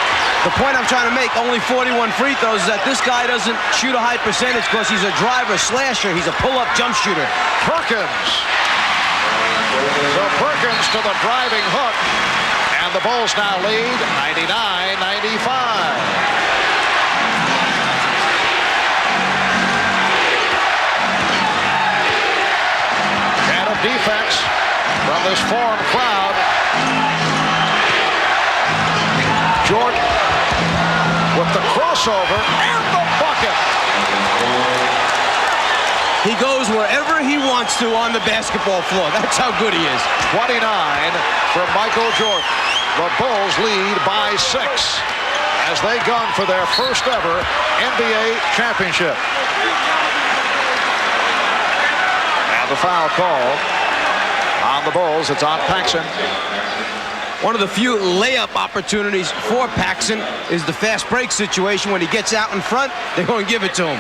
The point I'm trying to make, only 41 free throws, is that this guy doesn't shoot a high percentage because he's a driver slasher. He's a pull-up jump shooter. Perkins. So Perkins to the driving hook. And the Bulls now lead 99-95. Defense from this foreign crowd. Jordan with the crossover and the bucket. He goes wherever he wants to on the basketball floor. That's how good he is. 29 for Michael Jordan. The Bulls lead by 6 as they gun for their first ever NBA championship. The foul call on the Bulls. It's on Paxson. One of the few layup opportunities for Paxson is the fast break situation. When he gets out in front, they're going to give it to him.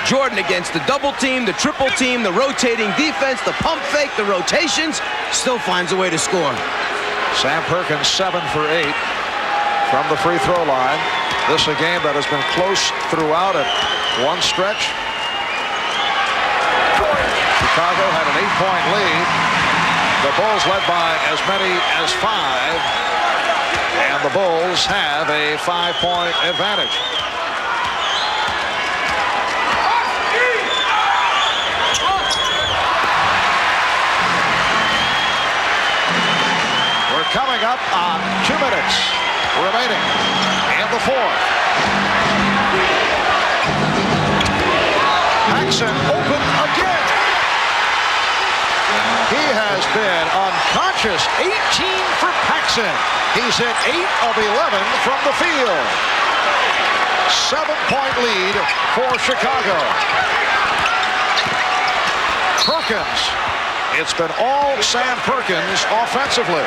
Jordan against the double team, the triple team, the rotating defense, the pump fake, the rotations, still finds a way to score. Sam Perkins 7 for 8 from the free throw line. This a game that has been close throughout at one stretch. Chicago had an 8-point lead. The Bulls led by as many as 5. And the Bulls have a 5-point advantage. We're coming up on 2 minutes remaining in the 4th. Paxson open again. He has been unconscious. 18 for Paxson. He's hit 8 of 11 from the field. 7-point lead for Chicago. Perkins. It's been all Sam Perkins offensively.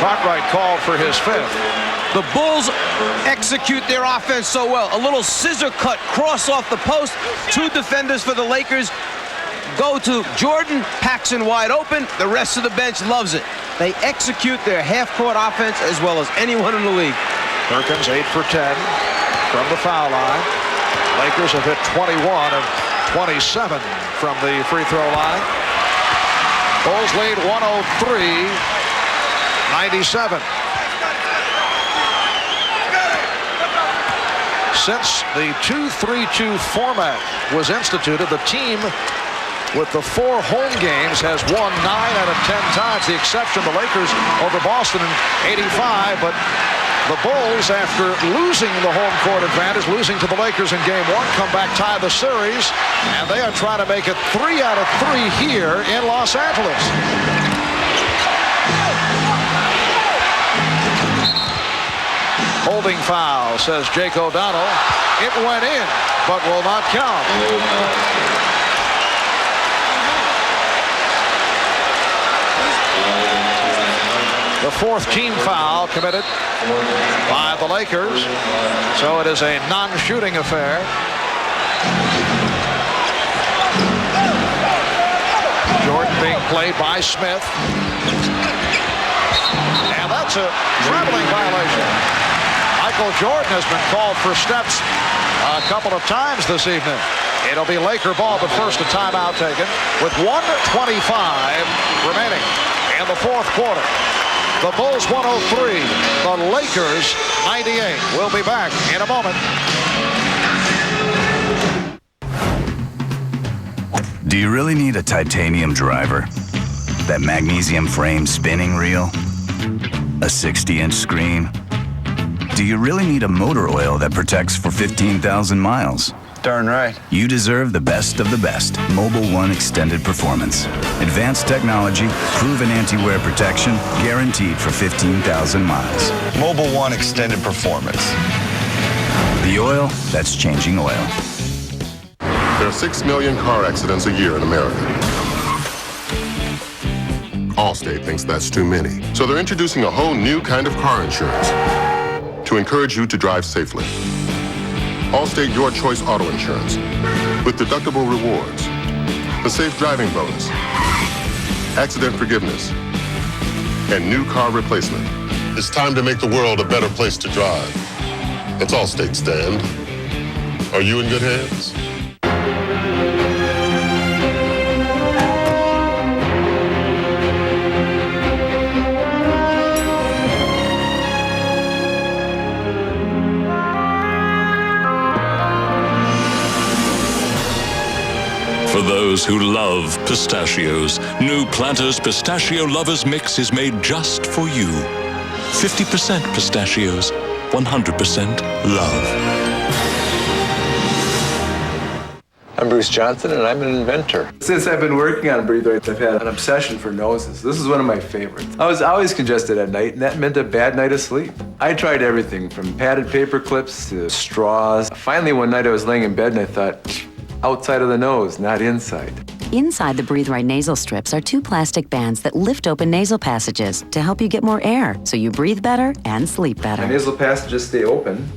Cartwright called for his 5th. The Bulls execute their offense so well. A little scissor cut cross off the post. 2 defenders for the Lakers go to Jordan. Paxson wide open. The rest of the bench loves it. They execute their half-court offense as well as anyone in the league. Perkins 8 for 10 from the foul line. Lakers have hit 21 of 27 from the free throw line. Bulls lead 103-97. Since the 2-3-2 format was instituted, the team with the 4 home games has won 9 out of 10 times. The exception, the Lakers over Boston in '85, but the Bulls, after losing the home court advantage, losing to the Lakers in Game 1, come back, tie the series, and they are trying to make it 3 out of 3 here in Los Angeles. Holding foul, says Jake O'Donnell. It went in, but will not count. The 4th team foul committed by the Lakers, so it is a non-shooting affair. Jordan being played by Smith, and that's a traveling violation. Michael Jordan has been called for steps a couple of times this evening. It'll be Laker ball, but first a timeout taken with 1:25 remaining in the 4th quarter. The Bulls 103, the Lakers 98. We'll be back in a moment. Do you really need a titanium driver? That magnesium frame spinning reel? A 60-inch screen? Do you really need a motor oil that protects for 15,000 miles? Darn right. You deserve the best of the best. Mobil 1 Extended Performance. Advanced technology, proven anti-wear protection, guaranteed for 15,000 miles. Mobil 1 Extended Performance. The oil that's changing oil. There are 6 million car accidents a year in America. Allstate thinks that's too many. So they're introducing a whole new kind of car insurance to encourage you to drive safely. Allstate Your Choice Auto Insurance with deductible rewards, the safe driving bonus, accident forgiveness, and new car replacement. It's time to make the world a better place to drive. It's Allstate, Stan. Are you in good hands? For those who love pistachios, new Planters Pistachio Lovers Mix is made just for you. 50% pistachios, 100% love. I'm Bruce Johnson, and I'm an inventor. Since I've been working on Breathe Right, I've had an obsession for noses. This is one of my favorites. I was always congested at night, and that meant a bad night of sleep. I tried everything from padded paper clips to straws. Finally, one night I was laying in bed and I thought, outside of the nose, not inside. Inside the Breathe Right nasal strips are 2 plastic bands that lift open nasal passages to help you get more air so you breathe better and sleep better. My nasal passages stay open,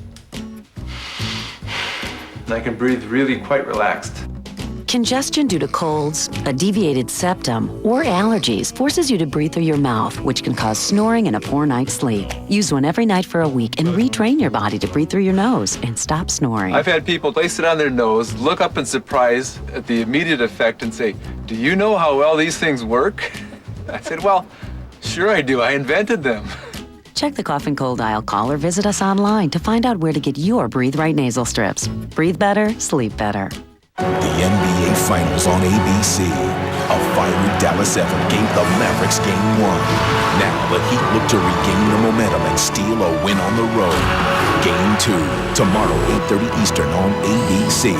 and I can breathe really quite relaxed. Congestion due to colds, a deviated septum, or allergies forces you to breathe through your mouth, which can cause snoring and a poor night's sleep. Use one every night for a week and retrain your body to breathe through your nose and stop snoring. I've had people place it on their nose, look up in surprise at the immediate effect and say, "Do you know how well these things work?" I said, "Well, sure I do. I invented them." Check the cough and cold aisle call or visit us online to find out where to get your Breathe Right nasal strips. Breathe better, sleep better. The NBA Finals on ABC. A fiery Dallas effort gave the Mavericks Game 1. Now the Heat look to regain the momentum and steal a win on the road. Game 2, tomorrow 8:30 Eastern on ABC.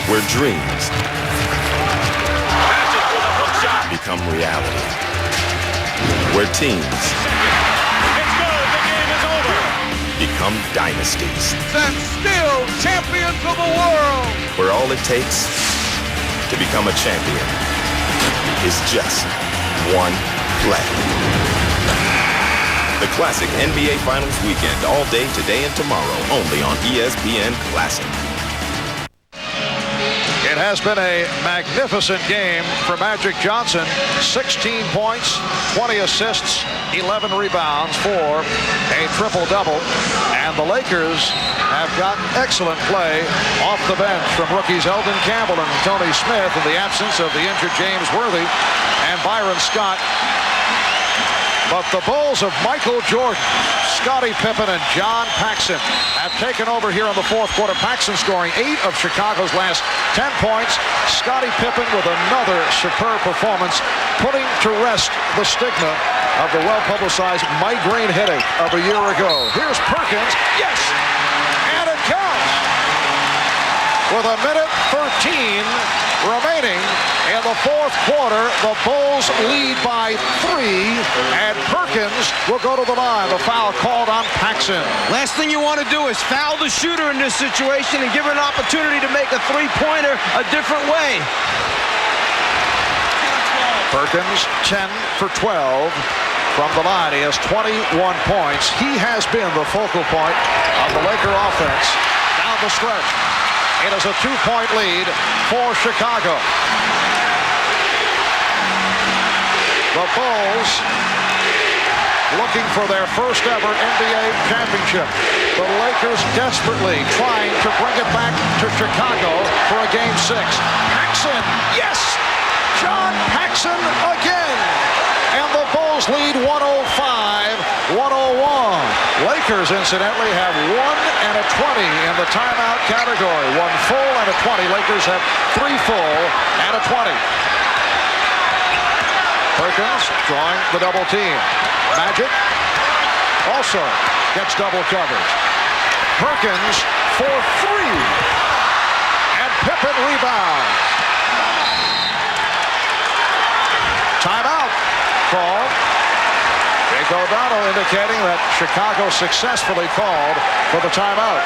Where dreams become reality. Where teams become dynasties. And still champions of the world. Where all it takes to become a champion is just one play. The Classic NBA Finals weekend, all day today and tomorrow, only on ESPN Classic. It has been a magnificent game for Magic Johnson. 16 points, 20 assists, 11 rebounds for a triple-double. And the Lakers have gotten excellent play off the bench from rookies Eldon Campbell and Tony Smith in the absence of the injured James Worthy and Byron Scott. But the Bulls of Michael Jordan, Scottie Pippen, and John Paxson have taken over here in the fourth quarter. Paxson scoring 8 of Chicago's last 10 points. Scottie Pippen with another superb performance, putting to rest the stigma of the well-publicized migraine headache of a year ago. Here's Perkins. Yes! And it counts! With a minute 13 remaining in the fourth quarter, the Bulls lead by 3, and Perkins will go to the line. The foul called on Paxson. Last thing you want to do is foul the shooter in this situation and give her an opportunity to make a three-pointer a different way. Perkins 10 for 12 from the line. He has 21 points. He has been the focal point of the Laker offense down the stretch. It is a 2-point lead for Chicago. The Bulls looking for their first ever NBA championship. The Lakers desperately trying to bring it back to Chicago for a Game 6. Paxson, yes! John Paxson again! And the Bulls lead 105-101. Lakers, incidentally, have 1 and a 20 in the timeout category. 1 full and a 20. Lakers have 3 full and a 20. Perkins drawing the double team. Magic also gets double coverage. Perkins for 3. And Pippen rebounds. Timeout called. Jake O'Donnell indicating that Chicago successfully called for the timeout.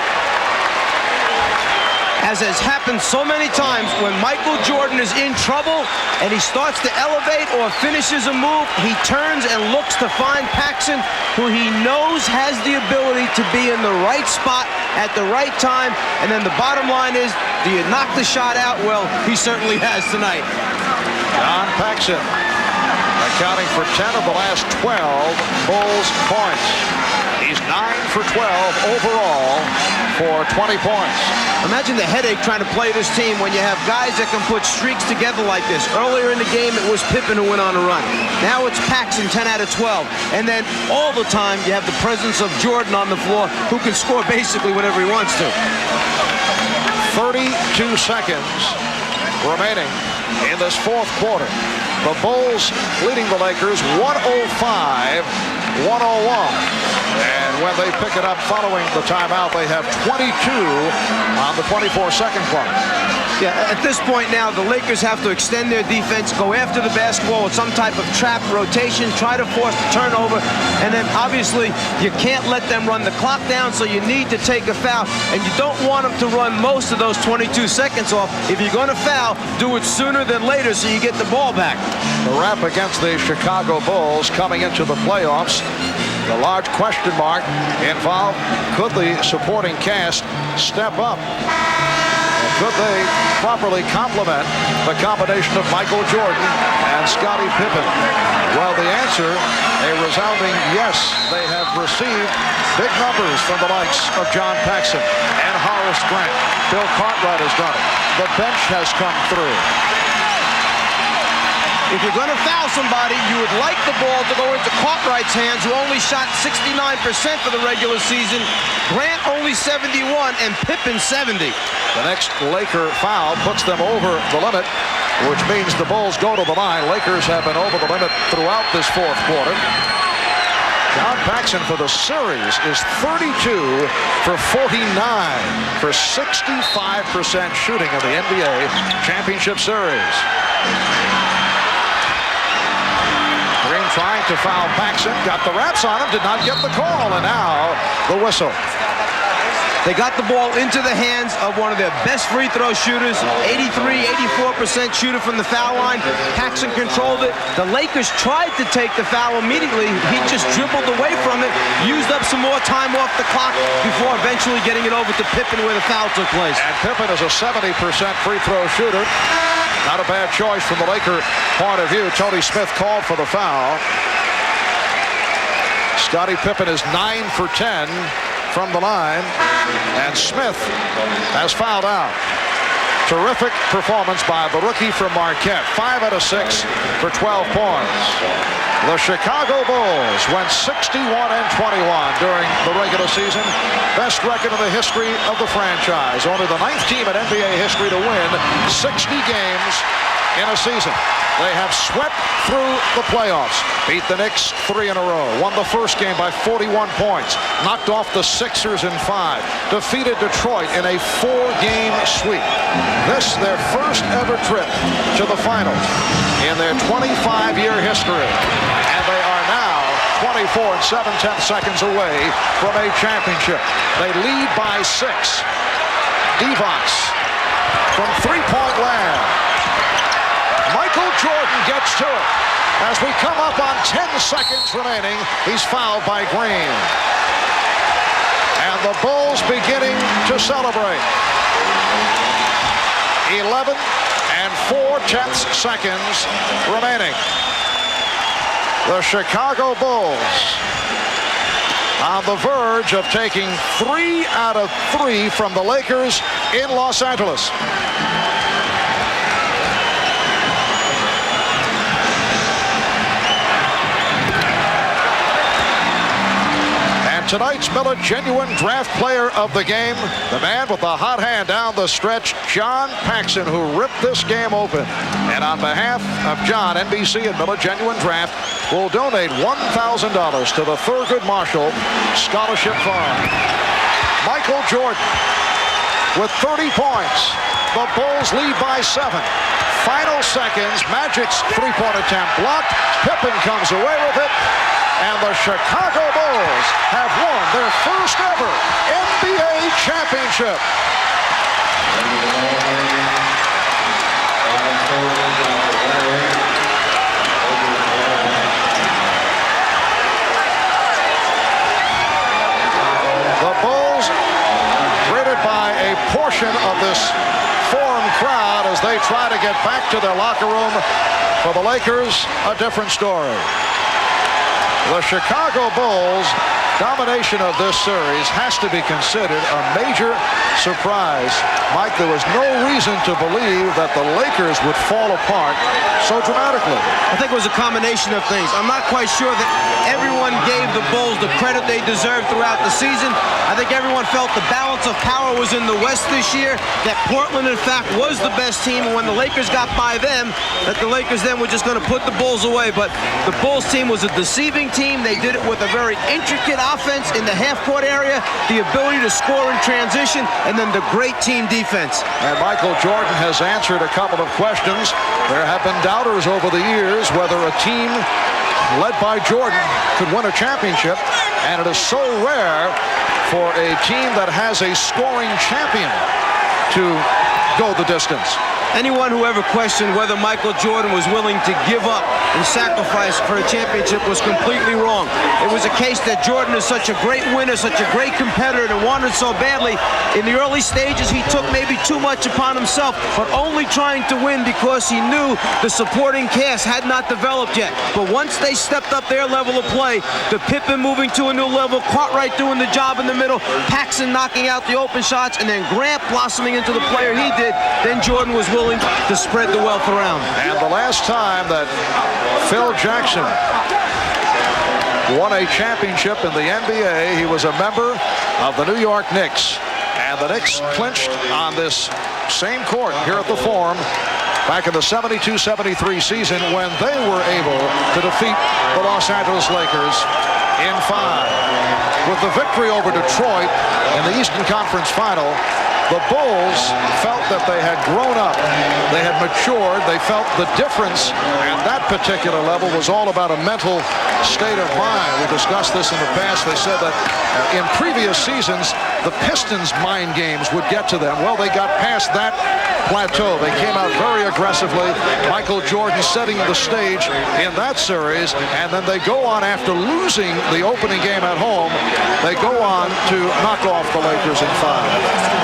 As has happened so many times, when Michael Jordan is in trouble and he starts to elevate or finishes a move, he turns and looks to find Paxson, who he knows has the ability to be in the right spot at the right time. And then the bottom line is, do you knock the shot out? Well, he certainly has tonight. John Paxson accounting for 10 of the last 12 Bulls points. He's 9 for 12 overall for 20 points. Imagine the headache trying to play this team when you have guys that can put streaks together like this. Earlier in the game, it was Pippen who went on a run. Now it's Paxson, 10 out of 12. And then all the time, you have the presence of Jordan on the floor, who can score basically whenever he wants to. 32 seconds remaining in this fourth quarter. The Bulls leading the Lakers 105-101. And when they pick it up following the timeout, they have 22 on the 24-second clock. Yeah, at this point now, the Lakers have to extend their defense, go after the basketball with some type of trap rotation, try to force the turnover, and then obviously you can't let them run the clock down, so you need to take a foul, and you don't want them to run most of those 22 seconds off. If you're going to foul, do it sooner than later so you get the ball back. The rap against the Chicago Bulls coming into the playoffs. The large question mark involved, could the supporting cast step up? Could they properly complement the combination of Michael Jordan and Scottie Pippen? Well, the answer, a resounding yes. They have received big numbers from the likes of John Paxson and Horace Grant. Bill Cartwright has done it. The bench has come through. If you're going to foul somebody, you would like the ball to go into Cartwright's hands, who only shot 69% for the regular season. Grant only 71, and Pippen 70. The next Laker foul puts them over the limit, which means the Bulls go to the line. Lakers have been over the limit throughout this fourth quarter. John Paxson for the series is 32 for 49 for 65% shooting in the NBA championship series. Green trying to foul Paxson, got the wraps on him, did not get the call, and now the whistle. They got the ball into the hands of one of their best free throw shooters, 84% shooter from the foul line. Paxson controlled it. The Lakers tried to take the foul immediately. He just dribbled away from it, used up some more time off the clock before eventually getting it over to Pippen where the foul took place. And Pippen is a 70% free throw shooter. Not a bad choice from the Laker point of view. Tony Smith called for the foul. Scottie Pippen is 9 for 10 from the line, and Smith has fouled out. Terrific performance by the rookie from Marquette. 5 out of 6 for 12 points. The Chicago Bulls went 61-21 during the regular season. Best record in the history of the franchise. Only the 9th team in NBA history to win 60 games in a season. They have swept through the playoffs. Beat the Knicks 3 in a row. Won the first game by 41 points. Knocked off the Sixers in 5. Defeated Detroit in a 4-game sweep. This their first ever trip to the finals in their 25-year history. And they are now 24 and 7/10 seconds away from a championship. They lead by 6. Divac from three-point land. Michael Jordan gets to it. As we come up on 10 seconds remaining, he's fouled by Green. And the Bulls beginning to celebrate. 11 and 4/10 seconds remaining. The Chicago Bulls on the verge of taking 3 out of 3 from the Lakers in Los Angeles. Tonight's Miller Genuine Draft Player of the Game, the man with the hot hand down the stretch, John Paxson, who ripped this game open. And on behalf of John, NBC and Miller Genuine Draft will donate $1,000 to the Thurgood Marshall Scholarship Fund. Michael Jordan with 30 points. The Bulls lead by 7. Final seconds, Magic's three-point attempt blocked. Pippen comes away with it. And the Chicago Bulls have won their first ever NBA championship. The Bulls greeted by a portion of this Forum crowd as they try to get back to their locker room. For the Lakers, a different story. The Chicago Bulls' domination of this series has to be considered a major surprise. Mike, there was no reason to believe that the Lakers would fall apart so dramatically. I think it was a combination of things. I'm not quite sure that everyone gave the Bulls the credit they deserved throughout the season. I think everyone felt the balance of power was in the West this year, that Portland, in fact, was the best team, and when the Lakers got by them, that the Lakers then were just going to put the Bulls away. But the Bulls team was a deceiving team. They did it with a very intricate offense in the half-court area, the ability to score in transition, and then the great team defense. And Michael Jordan has answered a couple of questions. There have been doubters over the years whether a team led by Jordan could win a championship, and it is so rare for a team that has a scoring champion to go the distance. Anyone who ever questioned whether Michael Jordan was willing to give up and sacrifice for a championship was completely wrong. It was a case that Jordan is such a great winner, such a great competitor, and wanted so badly. In the early stages, he took maybe too much upon himself, but only trying to win because he knew the supporting cast had not developed yet. But once they stepped up their level of play, the Pippen moving to a new level, Cartwright doing the job in the middle, Paxson knocking out the open shots, and then Grant blossoming into the player he did, then Jordan was willing to spread the wealth around. And the last time that Phil Jackson won a championship in the NBA, he was a member of the New York Knicks. And the Knicks clinched on this same court here at the Forum back in the 72-73 season when they were able to defeat the Los Angeles Lakers in 5. With the victory over Detroit in the Eastern Conference Final, The Bulls felt that they had grown up. They had matured. They felt the difference. And that particular level was all about a mental state of mind. We discussed this in the past. They said that in previous seasons, the Pistons' mind games would get to them. Well, they got past that plateau. They came out very aggressively. Michael Jordan setting the stage in that series. And then they go on after losing the opening game at home. They go on to knock off the Lakers in 5.